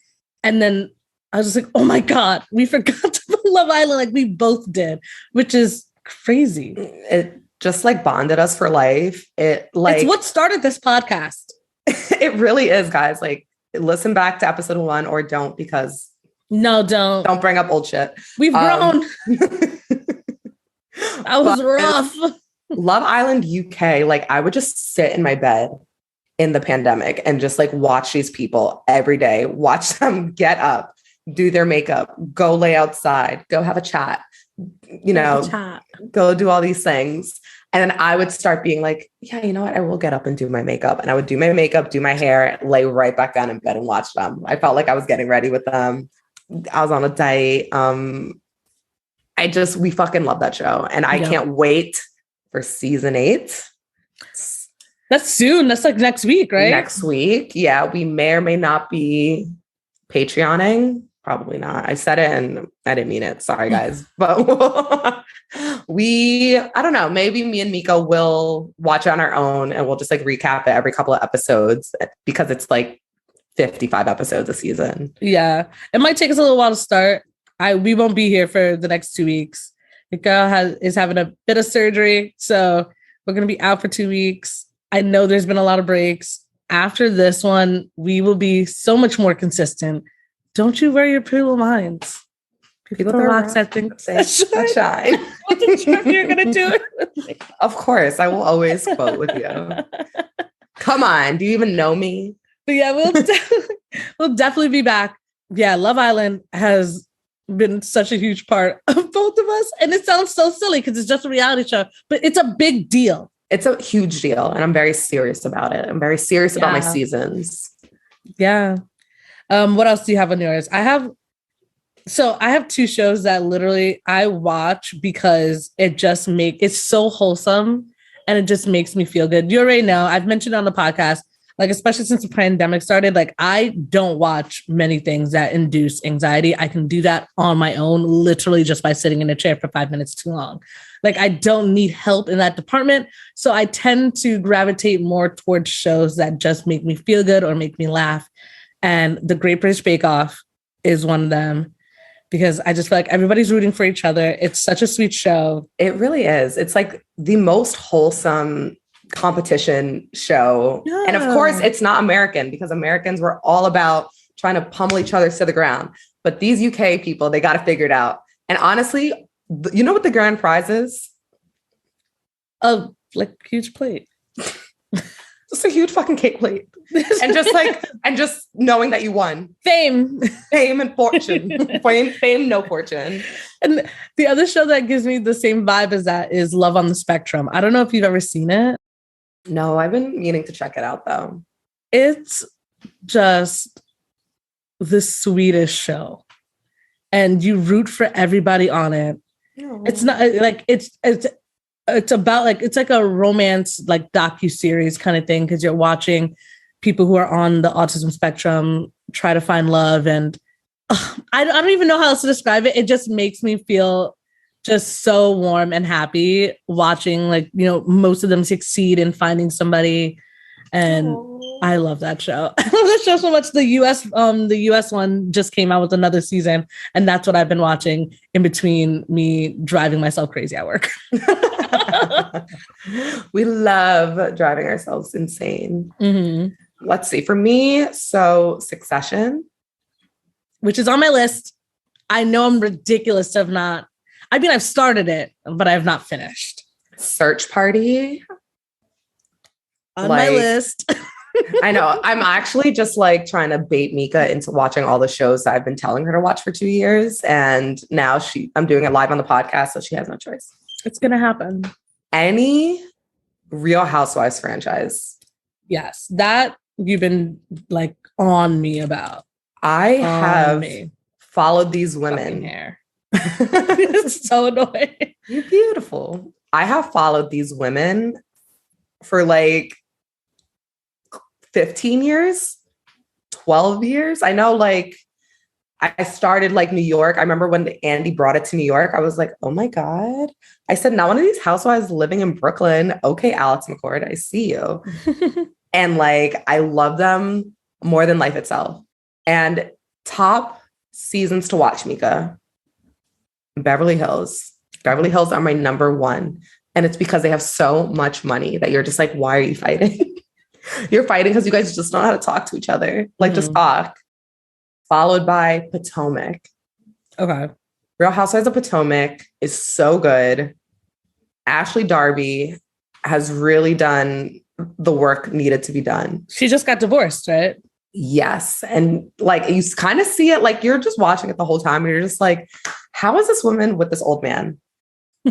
And then I was just like, oh my God, we forgot to put Love Island. Like we both did, which is crazy.
It just like bonded us for life. It's
what started this podcast.
It really is, guys. Like listen back to episode 1 or don't, because don't bring up old shit.
We've grown. That was rough.
Love Island UK. Like I would just sit in my bed in the pandemic and just like watch these people every day, watch them get up, do their makeup, go lay outside, go have a chat, go do all these things. And then I would start being like, yeah, you know what? I will get up and do my makeup. And I would do my makeup, do my hair, lay right back down in bed and watch them. I felt like I was getting ready with them. I was on a diet. We fucking love that show. And I can't wait for season 8.
That's soon. That's like next week, right?
Next week. Yeah. We may or may not be Patreoning. Probably not. I said it and I didn't mean it. Sorry, guys. But I don't know, maybe me and Mika will watch it on our own and we'll just like recap it every couple of episodes because it's like 55 episodes a season.
Yeah. It might take us a little while to start. We won't be here for the next 2 weeks. The girl is having a bit of surgery, so we're going to be out for 2 weeks. I know there's been a lot of breaks. After this one, we will be so much more consistent. Don't you worry your pretty little minds. People throw rocks at things that shine. What the fuck you're going to do?
Of course, I will always quote with you. Come on, do you even know me?
But yeah, we'll definitely be back. Yeah, Love Island has been such a huge part of both of us. And it sounds so silly because it's just a reality show, but it's a big deal.
It's a huge deal. And I'm very serious about it. I'm very serious about my seasons.
Yeah. What else do you have on yours? I have 2 shows that literally I watch because it's so wholesome and it just makes me feel good. You already know, I've mentioned on the podcast, like, especially since the pandemic started, like, I don't watch many things that induce anxiety. I can do that on my own, literally just by sitting in a chair for 5 minutes too long. Like, I don't need help in that department. So I tend to gravitate more towards shows that just make me feel good or make me laugh. And The Great British Bake Off is one of them because I just feel like everybody's rooting for each other. It's such a sweet show.
It really is. It's like the most wholesome competition show. Yeah. And of course, it's not American because Americans were all about trying to pummel each other to the ground. But these UK people, they got to figure it out. And honestly, you know what the grand prize is?
A huge plate.
Just a huge fucking cake plate. and just knowing that you won.
Fame
and fortune. fame, no fortune.
And the other show that gives me the same vibe as that is Love on the Spectrum. I don't know if you've ever seen it.
No, I've been meaning to check it out though.
It's just the sweetest show. And you root for everybody on it. Oh. It's not like it's about like, it's like a romance, like docuseries kind of thing. Cause you're watching people who are on the autism spectrum try to find love. And I don't even know how else to describe it. It just makes me feel just so warm and happy watching, like, you know, most of them succeed in finding somebody. And I love that show. I love that show so much. The US one just came out with another season. And that's what I've been watching in between me driving myself crazy at work.
We love driving ourselves insane.
Mm-hmm.
Let's see. For me, so Succession.
Which is on my list. I know I'm ridiculous to have not. I mean, I've started it, but I have not finished.
Search Party.
On my list.
I know. I'm actually just like trying to bait Mika into watching all the shows that I've been telling her to watch for 2 years. And now I'm doing it live on the podcast, so she has no choice.
It's going to happen.
Any Real Housewives franchise.
Yes. That you've been like on me about.
I have followed these women.
Hair. It's so annoying.
You're beautiful. I have followed these women for like 15 years, 12 years. I know, like, I started like New York. I remember when Andy brought it to New York, I was like, oh my God. I said, now one of these housewives living in Brooklyn. Okay, Alex McCord, I see you. And like, I love them more than life itself. And top seasons to watch, Mika. Beverly Hills. Beverly Hills are my number one. And it's because they have so much money that you're just like, why are you fighting? You're fighting because you guys just don't know how to talk to each other. Like, just talk. Followed by Potomac.
Okay.
Real Housewives of Potomac is so good. Ashley Darby has really done the work needed to be done.
She just got divorced, right?
Yes. And like, you kind of see it, like, you're just watching it the whole time and you're just like, how is this woman with this old man?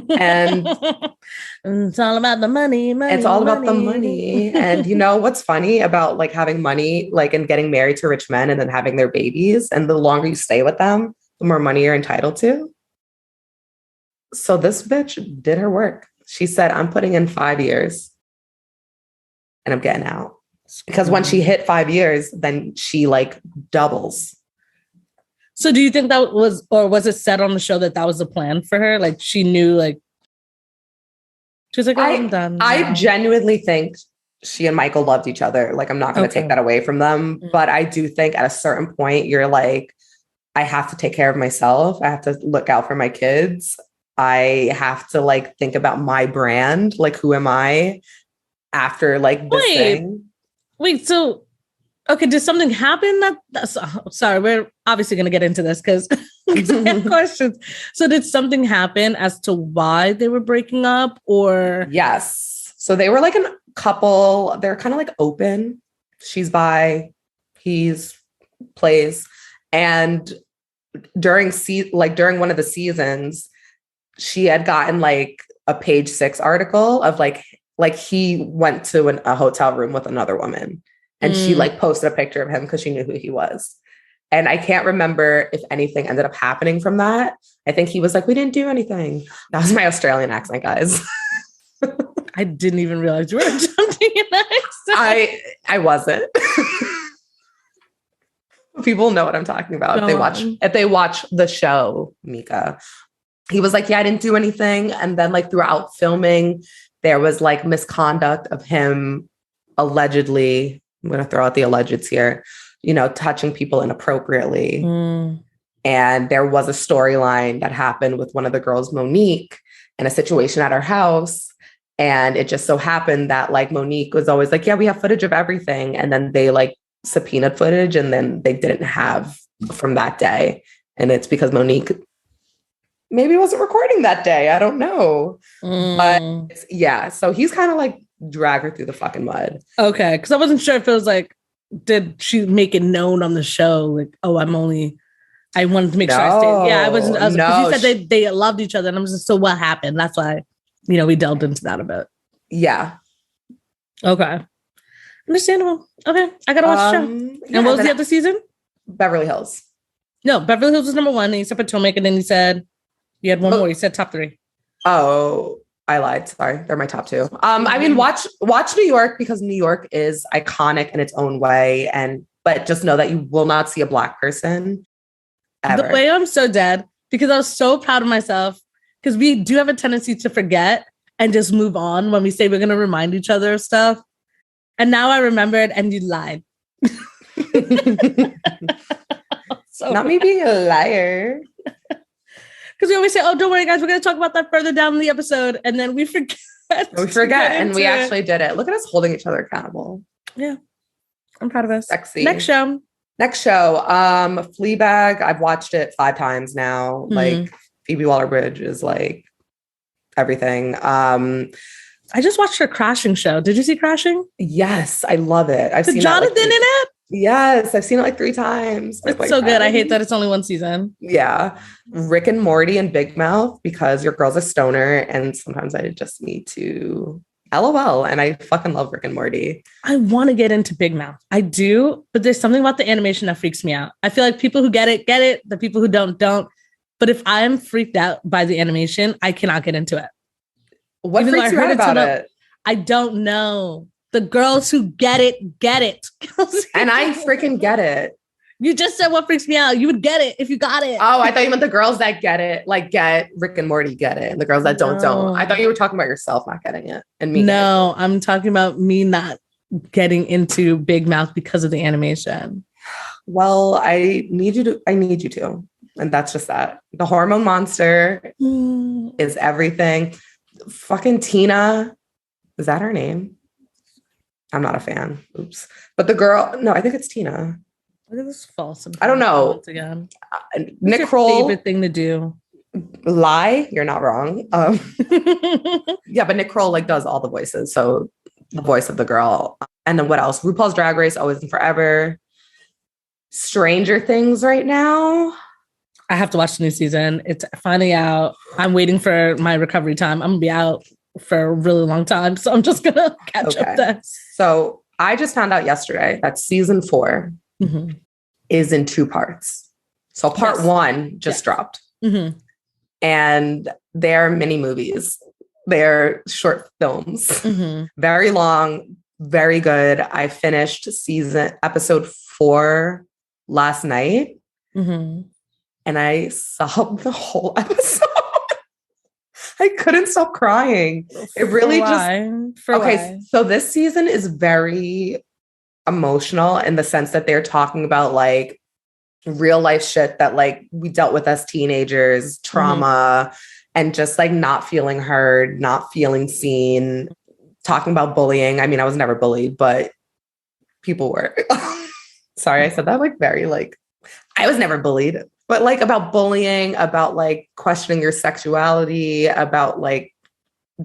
And
it's all about the money.
It's all about the money. And you know what's funny about like having money, like, and getting married to rich men and then having their babies, and the longer you stay with them, the more money you're entitled to. So this bitch did her work. She said, I'm putting in 5 years and I'm getting out. Because when she hit 5 years, then she like doubles.
So do you think that was, or was it said on the show that was the plan for her? Like, she knew, like, she was like, oh, I'm done.
I genuinely think she and Michael loved each other. Like, I'm not going to take that away from them. But I do think at a certain point, you're like, I have to take care of myself. I have to look out for my kids. I have to like think about my brand. Like, who am I after like this thing?
Wait, so, okay, did something happen? Sorry, we're obviously going to get into this because I have questions. So did something happen as to why they were breaking up or?
Yes. So they were like a couple. They're kind of like open. She's bi, he's plays. And during one of the seasons, she had gotten like a Page 6 article of like he went to a hotel room with another woman, and she like posted a picture of him because she knew who he was. And I can't remember if anything ended up happening from that. I think he was like, we didn't do anything. That was my Australian accent, guys.
I didn't even realize you were attempting an accent.
I wasn't. People know what I'm talking about if they watch the show, Mika. He was like, yeah, I didn't do anything. And then like throughout filming, there was like misconduct of him allegedly, I'm going to throw out the allegeds here, touching people inappropriately. And there was a storyline that happened with one of the girls, Monique, and a situation at her house. And it just so happened that like Monique was always like, yeah, we have footage of everything. And then they like subpoenaed footage, and then they didn't have from that day. And it's because Monique maybe wasn't recording that day. I don't know. But yeah, so he's kind of like drag her through the fucking mud.
Okay. Because I wasn't sure if it was like, did she make it known on the show? Like, oh, I wanted to make sure I stayed. Yeah, I wasn't. No, you said they loved each other. And I'm just, so what happened? That's why, we delved into that a bit.
Yeah.
Okay. Understandable. Okay. I got to watch the show.
Yeah,
and what was the other season?
Beverly Hills.
No, Beverly Hills was number 1. Then you said Potomac, and then you said you had one more. You said top 3.
Oh, I lied. Sorry. They're my top 2. I mean, watch New York, because New York is iconic in its own way. But just know that you will not see a Black person ever.
The way I'm so dead, because I was so proud of myself, because we do have a tendency to forget and just move on when we say we're going to remind each other of stuff. And now I remembered, and you lied.
So not me being a liar.
Because we always say, oh, don't worry, guys, we're going to talk about that further down in the episode. And then we forget.
And we actually did it. Look at us holding each other accountable.
Yeah. I'm proud of us.
Sexy.
Next show.
Fleabag. I've watched it 5 times now. Like, Phoebe Waller-Bridge is like everything.
I just watched her Crashing show. Did you see Crashing?
Yes, I love it. I've seen
Jonathan in it?
Yes, I've seen it like 3 times.
It's so good. I hate that it's only 1 season.
Yeah. Rick and Morty and Big Mouth, because your girl's a stoner and sometimes I just need to LOL. And I fucking love Rick and Morty.
I want to get into Big Mouth. I do, but there's something about the animation that freaks me out. I feel like people who get it, get it. The people who don't. But if I'm freaked out by the animation, I cannot get into it.
What freaks you out about it?
I don't know. The girls who get it, get it.
And I freaking get it.
You just said what freaks me out. You would get it if you got it.
Oh, I thought you meant the girls that get it, like get Rick and Morty get it. And the girls that don't. I thought you were talking about yourself not getting it. And me.
No, I'm talking about me not getting into Big Mouth because of the animation.
Well, I need you to. And that's just that. The hormone monster is everything. Fucking Tina. Is that her name? I'm not a fan. Oops. But the girl, no, I think it's Tina.
Look at this false.
I don't know.
Once again.
Nick Kroll.
Favorite thing to do.
Lie. You're not wrong. Yeah, but Nick Kroll like does all the voices. So the voice of the girl. And then what else? RuPaul's Drag Race, Always and Forever. Stranger Things right now.
I have to watch the new season. It's finally out. I'm waiting for my recovery time. I'm going to be out for a really long time. So I'm just going to catch up there.
So I just found out yesterday that season 4 is in 2 parts. So part 1 just dropped. And they're mini movies. They're short films. Very long, very good. I finished episode 4 last night. And I sobbed the whole episode. I couldn't stop crying. It really
why?
So this season is very emotional in the sense that they're talking about like real life shit that like we dealt with as teenagers, trauma, and just like not feeling heard, not feeling seen, talking about bullying. I mean, I was never bullied, but people were. Sorry, I said that like very like, I was never bullied, but like about bullying, about like questioning your sexuality, about like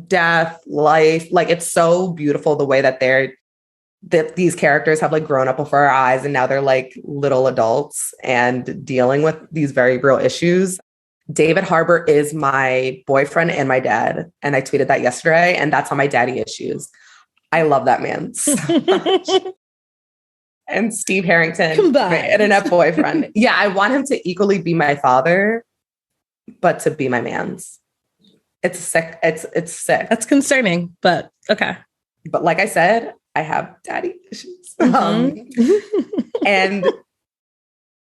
death, life. Like it's so beautiful the way that these characters have like grown up before our eyes and now they're like little adults and dealing with these very real issues. David Harbour is my boyfriend and my dad. And I tweeted that yesterday, and that's on my daddy issues. I love that man so much. And Steve Harrington, my internet boyfriend. Yeah, I want him to equally be my father, but to be my man's. It's sick. It's sick.
That's concerning, but okay.
But like I said, I have daddy issues. And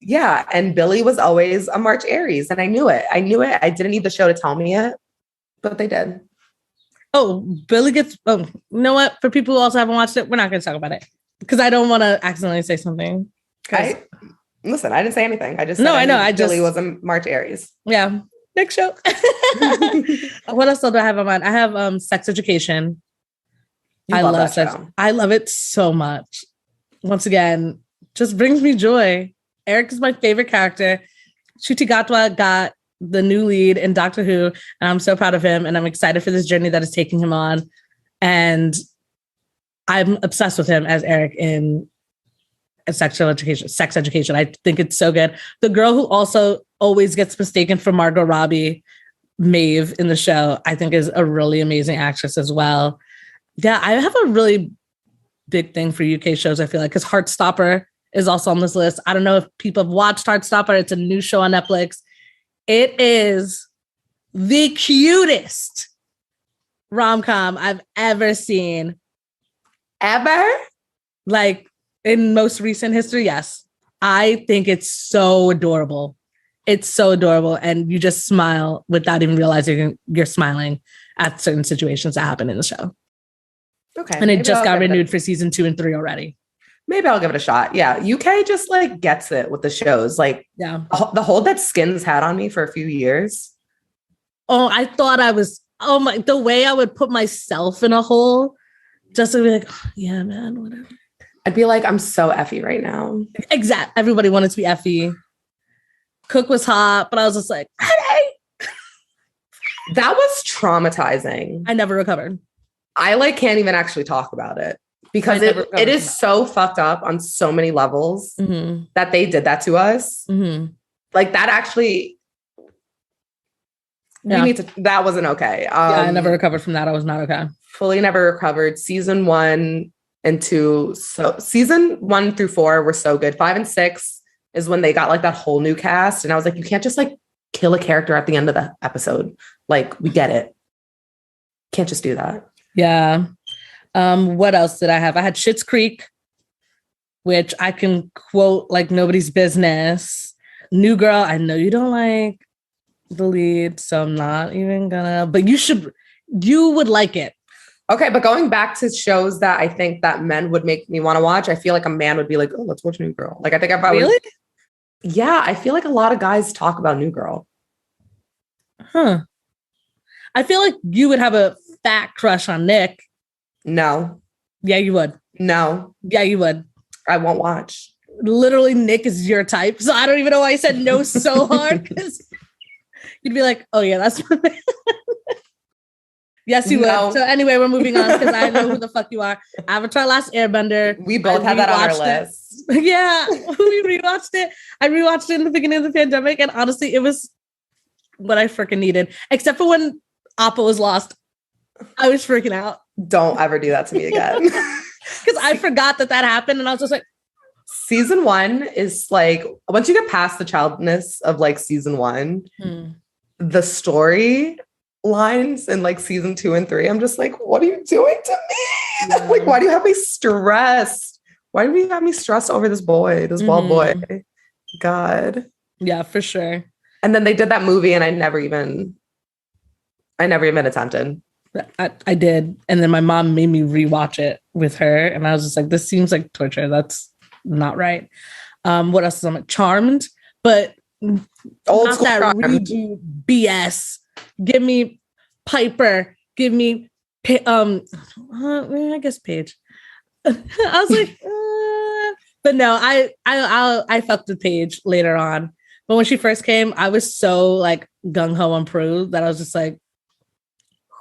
yeah, and Billy was always a March Aries, and I knew it. I didn't need the show to tell me it, but they did.
Oh, Billy gets. Oh, you know what? For people who also haven't watched it, we're not going to talk about it because I don't want to accidentally say something.
Listen, I didn't say anything. I just said
no, I know.
Billy was a March Aries.
Yeah. Next show. What else do I have on mine? I have Sex Education. I love Sex. I love it so much. Once again, just brings me joy. Eric is my favorite character. Ncuti Gatwa got the new lead in Doctor Who, and I'm so proud of him, and I'm excited for this journey that is taking him on. And I'm obsessed with him as Eric in Sex Education. I think it's so good. The girl who also always gets mistaken for Margot Robbie, Maeve in the show, I think is a really amazing actress as well. Yeah, I have a really big thing for UK shows, I feel like, because Heartstopper is also on this list. I don't know if people have watched Heartstopper. It's a new show on Netflix. It is the cutest rom-com I've ever seen.
Ever?
Like, in most recent history, yes. I think it's so adorable. It's so adorable. And you just smile without even realizing you're smiling at certain situations that happen in the show.
Okay.
And it just got renewed for season 2 and 3 already.
Maybe I'll give it a shot. Yeah. UK just like gets it with the shows. Like the hold that Skins had on me for a few years.
Oh, I thought I was, the way I would put myself in a hole just to be like, oh, yeah, man, whatever.
I'd be like, I'm so Effie right now.
Exactly. Everybody wanted to be Effie. Cook was hot, but I was just like, hey.
That was traumatizing.
I never recovered.
I like can't even actually talk about it because it is so fucked up on so many levels that they did that to us. Like that actually, that wasn't okay.
I never recovered from that. I was not okay.
Fully never recovered. Season 1 and 2. So season 1 through 4 were so good. 5 and 6 is when they got like that whole new cast. And I was like, you can't just like kill a character at the end of the episode. Like we get it. Can't just do that.
Yeah. What else did I have? I had Schitt's Creek, which I can quote like nobody's business. New Girl, I know you don't like the lead, so I'm not even gonna, but you would like it.
Okay, but going back to shows that I think that men would make me want to watch, I feel like a man would be like, oh, let's watch New Girl. Like I think if I
really?
Yeah, I feel like a lot of guys talk about New Girl.
Huh. I feel like you would have a fat crush on Nick.
No.
Yeah, you would.
No.
Yeah, you would.
I won't watch.
Literally, Nick is your type. So I don't even know why I said no so hard. Because you'd be like, oh yeah, that's my man. Yes, you would. So anyway, we're moving on because I know who the fuck you are. Avatar Last Airbender.
We both had that on our list.
Yeah, we rewatched it. I rewatched it in the beginning of the pandemic. And honestly, it was what I freaking needed. Except for when Appa was lost. I was freaking out.
Don't ever do that to me again.
Because I forgot that happened. And I was just like,
season 1 is like, once you get past the childness of like season 1, the story lines in like season 2 and 3, I'm just like, what are you doing to me? Yeah. Like, why do you have me stressed? Why do you have me stressed over this boy, this bald boy? God.
Yeah, for sure.
And then they did that movie and I never even I never even attempted.
I did. And then my mom made me rewatch it with her. And I was just like, this seems like torture. That's not right. What else is on it? Charmed, but
Old
not
school
that
Charmed.
reboot BS. Give me Piper. Give me, I guess Paige. I was like, but no, I fucked with Paige later on. But when she first came, I was so like gung ho on Prue that I was just like,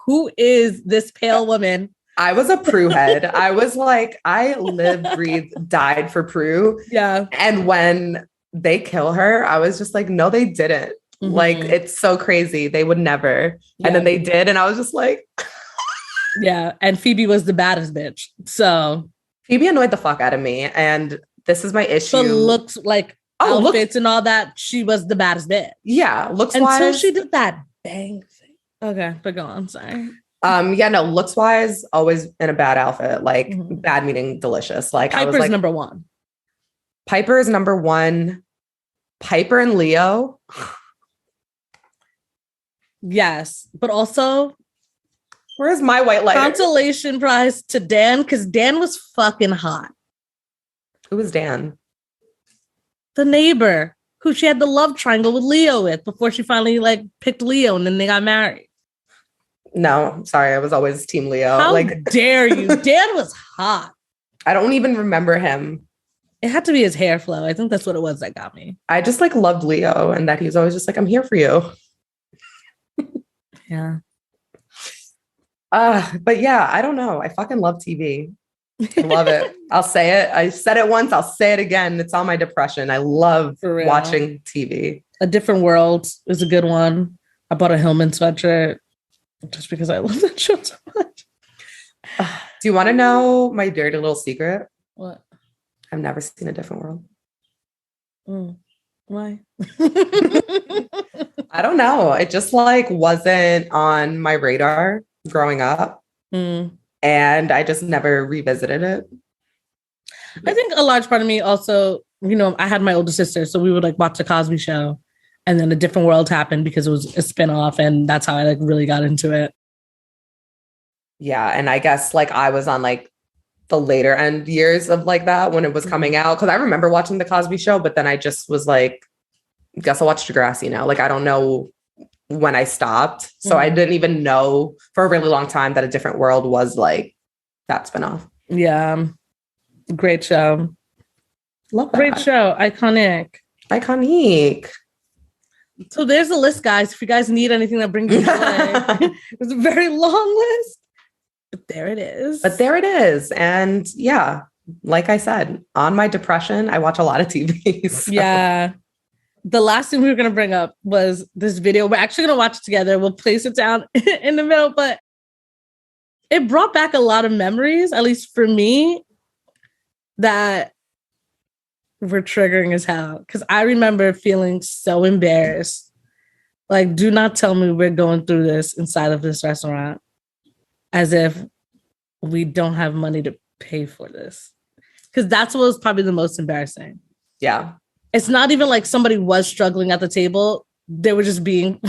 who is this pale woman?
I was a Prue head. I was like, I lived, breathed, died for Prue.
Yeah.
And when they kill her, I was just like, no, they didn't. Mm-hmm. Like, it's so crazy. They would never. Yeah. And then they did. And I was just like,
yeah. And Phoebe was the baddest bitch. So
Phoebe annoyed the fuck out of me. And this is my issue.
But looks like outfits and all that, she was the baddest bitch.
Yeah. Looks
until she did that bang thing. Okay, but go on. Sorry.
Yeah, no, looks wise, always in a bad outfit. Like bad meaning delicious. Like
Piper's
I was like,
number one.
Piper is number one. Piper and Leo.
Yes, but also,
where's my white lighter?
Consolation prize to Dan, because Dan was fucking hot.
Who was Dan?
The neighbor who she had the love triangle with Leo with before she finally like picked Leo and then they got married.
No, sorry, I was always Team Leo.
How
like,
dare you? Dan was hot.
I don't even remember him.
It had to be his hair flow. I think that's what it was that got me.
I just like loved Leo and that he was always just like, I'm here for you.
Yeah.
But yeah, I don't know. I fucking love TV. I love it. I'll say it. I said it once. I'll say it again. It's on my depression. I love watching TV.
A Different World is a good one. I bought a Hillman sweatshirt just because I love that show so much.
Do you want to know my dirty little secret?
What?
I've never seen A Different World.
Why?
I don't know. It just like wasn't on my radar growing up. And I just never revisited it.
I think a large part of me also, you know, I had my older sister, so we would like watch The Cosby Show, and then A Different World happened because it was a spinoff, and that's how I like really got into it.
Yeah, and I guess like I was on like the later end years of like that when it was coming out, because I remember watching The Cosby Show, but then I just was like, guess I'll watch Degrassi now. Like I don't know when I stopped. So I didn't even know for a really long time that A Different World was like that spinoff.
Yeah. Great show.
Love that.
Great show. Iconic. So there's a list, guys. If you guys need anything that brings you joy. It's a very long list. But there it is. And yeah, like I said, on my depression, I watch a lot of TV. So. Yeah. The last thing we were going to bring up was this video. We're actually going to watch it together. We'll place it down in the middle, but it brought back a lot of memories, at least for me, that were triggering as hell. Because I remember feeling so embarrassed. Like, do not tell me we're going through this inside of this restaurant as if we don't have money to pay for this. Because that's what was probably the most embarrassing.
Yeah.
It's not even like somebody was struggling at the table. They were just being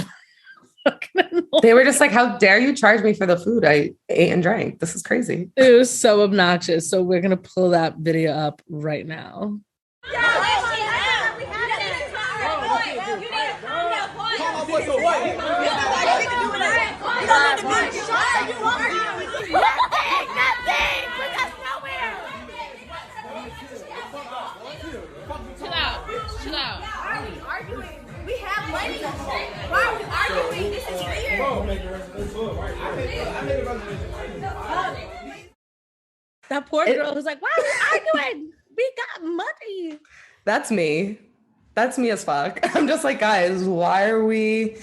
They were just like, how dare you charge me for the food I ate and drank? This is crazy.
It was so obnoxious. So we're going to pull that video up right now.
Chill out. Why are we arguing? We have money. Why are we arguing? This is weird.
That poor girl was like, why are we arguing? We got money.
That's me. That's me as fuck. I'm just like, guys, why are we...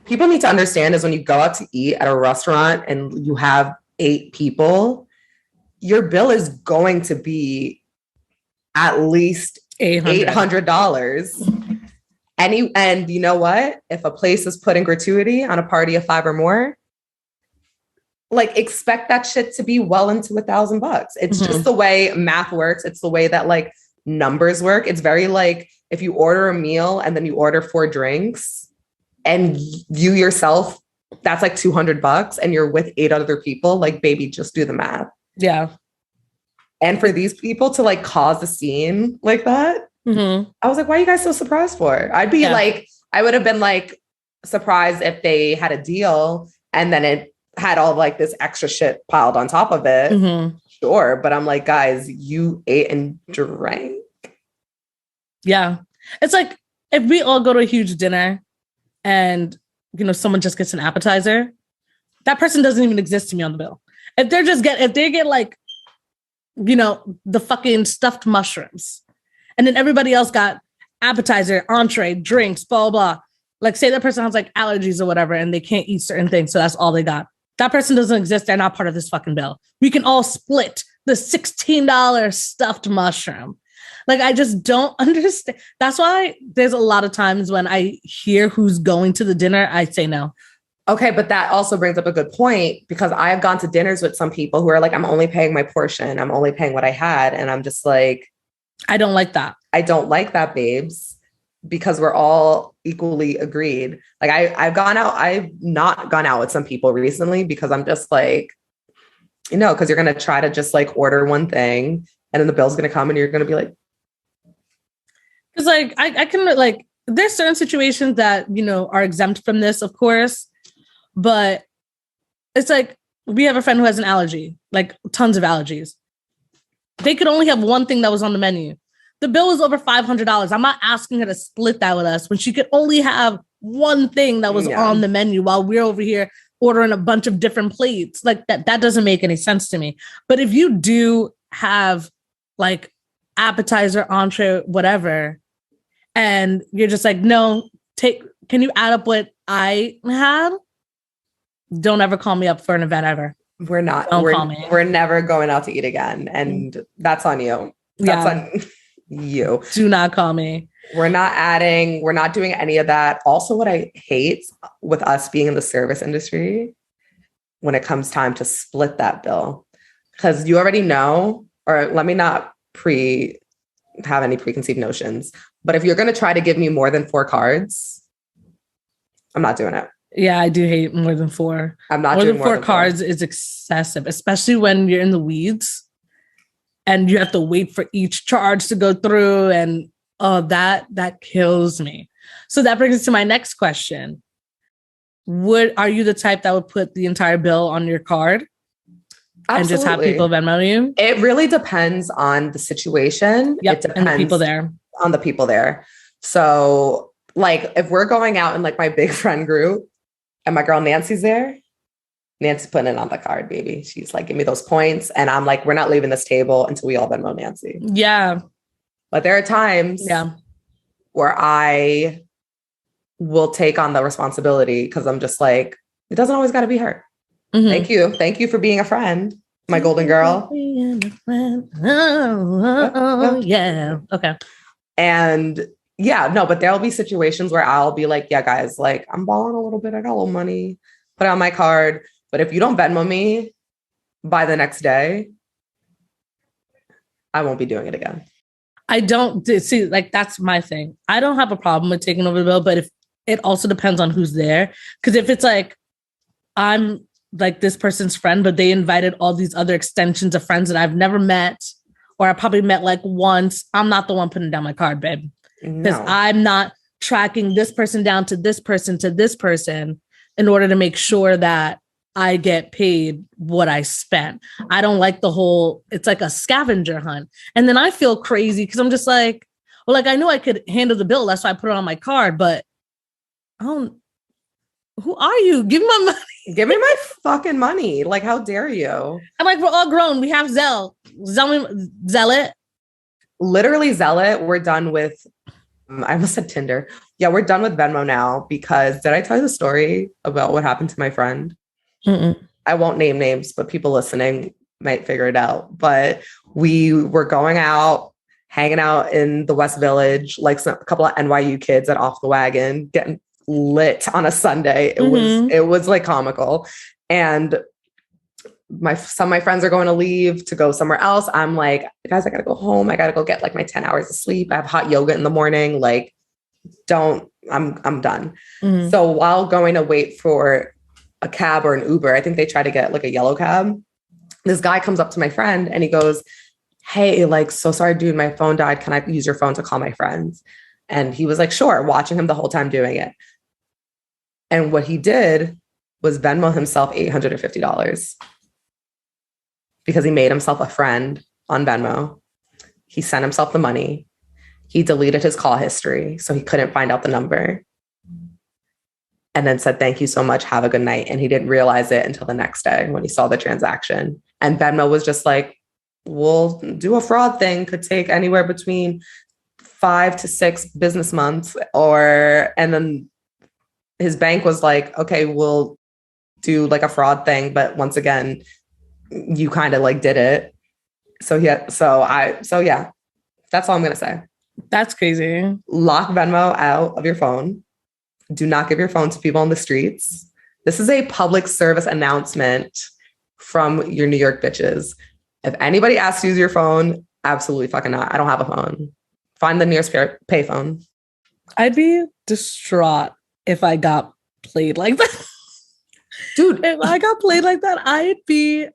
People need to understand is when you go out to eat at a restaurant and you have 8 people, your bill is going to be at least $800. And you know what? If a place is putting gratuity on a party of 5 or more, like expect that shit to be well into $1,000. It's just the way math works. It's the way that like numbers work. It's very like if you order a meal and then you order 4 drinks and you yourself that's like $200 and you're with 8 other people. Like, baby, just do the math.
Yeah.
And for these people to like cause a scene like that, I was like, why are you guys so surprised for? I'd be like, I would have been like surprised if they had a deal and then it had all like this extra shit piled on top of it. Sure. But I'm like, guys, you ate and drank.
Yeah. It's like if we all go to a huge dinner and, you know, someone just gets an appetizer, that person doesn't even exist to me on the bill. If they get like, you know, the fucking stuffed mushrooms and then everybody else got appetizer, entree, drinks, blah, blah. Like say that person has like allergies or whatever and they can't eat certain things. So that's all they got. That person doesn't exist. They're not part of this fucking bill. We can all split the $16 stuffed mushroom. Like, I just don't understand. That's why there's a lot of times when I hear who's going to the dinner, I say no.
Okay, but that also brings up a good point because I have gone to dinners with some people who are like, I'm only paying my portion. I'm only paying what I had. And I'm just like,
I don't like that.
I don't like that, babes, because we're all equally agreed. Like I've not gone out with some people recently because I'm just like, you know, because you're going to try to just like order one thing and then the bill's going to come and you're going to be like,
because like I can like there's certain situations that, you know, are exempt from this, of course, but it's like we have a friend who has an allergy, like tons of allergies. They could only have one thing that was on the menu. The bill was over $500. I'm not asking her to split that with us when she could only have one thing that was on the menu while we're over here ordering a bunch of different plates. Like that doesn't make any sense to me. But if you do have like appetizer, entree, whatever, and you're just like, no, can you add up what I had? Don't ever call me up for an event ever.
We're not. We're never going out to eat again. And that's on you. That's on you.
Do not call me.
We're not doing any of that. Also, what I hate with us being in the service industry when it comes time to split that bill, because you already know, or let me not have any preconceived notions, but if you're going to try to give me more than 4 cards, I'm not doing it.
Yeah, I do hate more than 4.
I'm not
more
doing
than 4 cards is excessive, especially when you're in the weeds and you have to wait for each charge to go through. And that kills me. So that brings us to my next question. Are you the type that would put the entire bill on your card? Absolutely. And just have people Venmo you?
It really depends on the situation.
Yep,
it depends
and the people there.
On the people there. So like if we're going out in like my big friend group and my girl Nancy's there, Nancy's putting it on the card, baby. She's like, give me those points. And I'm like, we're not leaving this table until we all Venmo Nancy.
Yeah.
But there are times where I will take on the responsibility because I'm just like, it doesn't always got to be her. Mm-hmm. Thank you. Thank you for being a friend, my golden girl.
Yeah. Okay.
And but there'll be situations where I'll be like, yeah, guys, like I'm balling a little bit. I got a little money, put it on my card. But if you don't Venmo me by the next day, I won't be doing it again.
I don't see, like, that's my thing. I don't have a problem with taking over the bill, but if it also depends on who's there. Because if it's like, I'm like this person's friend, but they invited all these other extensions of friends that I've never met, or I probably met like once, I'm not the one putting down my card, babe. Because I'm not tracking this person down to this person in order to make sure that I get paid what I spent. I don't like the whole, it's like a scavenger hunt. And then I feel crazy because I'm just like, well, like I knew I could handle the bill. That's why I put it on my card, but who are you? Give me my money.
Give me my fucking money. Like, how dare you?
I'm like, we're all grown. We have Zelle it.
Literally Zelle it. We're done with, I almost said Tinder. Yeah, we're done with Venmo now because did I tell you the story about what happened to my friend? Mm-mm. I won't name names, but people listening might figure it out. But we were going out, hanging out in the West Village, like a couple of NYU kids at Off the Wagon, getting lit on a Sunday. It was like comical. And some of my friends are going to leave to go somewhere else. I'm like, guys, I gotta go home. I gotta go get like my 10 hours of sleep. I have hot yoga in the morning. Like, I'm done. Mm-hmm. So while going to wait for a cab or an Uber. I think they tried to get like a yellow cab. This guy comes up to my friend and he goes, hey, like, so sorry, dude, my phone died. Can I use your phone to call my friends? And he was like, sure, watching him the whole time doing it. And what he did was Venmo himself $850 because he made himself a friend on Venmo. He sent himself the money. He deleted his call history so he couldn't find out the number. And then said, thank you so much. Have a good night. And he didn't realize it until the next day when he saw the transaction. And Venmo was just like, we'll do a fraud thing. Could take anywhere between 5 to 6 business months. And then his bank was like, okay, we'll do like a fraud thing. But once again, you kind of like did it. So yeah, that's all I'm going to say.
That's crazy.
Lock Venmo out of your phone. Do not give your phone to people on the streets. This is a public service announcement from your New York bitches. If anybody asks you to use your phone, absolutely fucking not. I don't have a phone. Find the nearest payphone.
I'd be distraught if I got played like that.
Dude,
if I got played like that, I'd be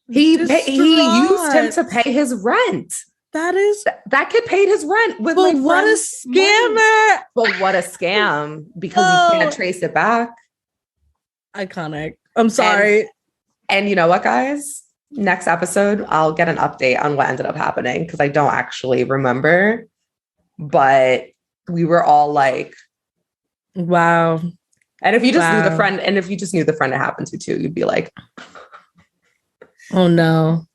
he used him to pay his rent. That kid paid his rent with
but what a scammer.
Money. But what a scam because he can't trace it back.
Iconic. I'm sorry.
And you know what, guys? Next episode, I'll get an update on what ended up happening because I don't actually remember. But we were all like,
wow.
And if you just knew the friend, it happened to too, you'd be like,
oh no.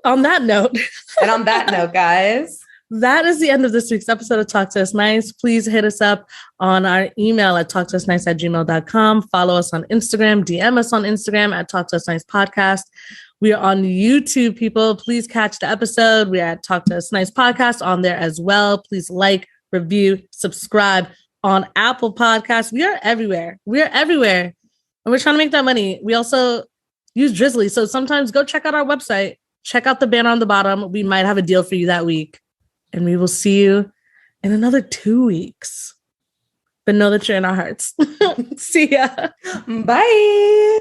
On that note.
And on that note, guys.
That is the end of this week's episode of Talk to Us Nice. Please hit us up on our email at talktousnice@gmail.com. Follow us on Instagram. DM us on Instagram at Talk to Us Nice Podcast. We are on YouTube, people. Please catch the episode. We are at Talk to Us Nice Podcast on there as well. Please like, review, subscribe on Apple Podcasts. We are everywhere. We are everywhere. And we're trying to make that money. We also use Drizzly. So sometimes go check out our website. Check out the banner on the bottom. We might have a deal for you that week. And we will see you in another 2 weeks. But know that you're in our hearts. See ya.
Bye.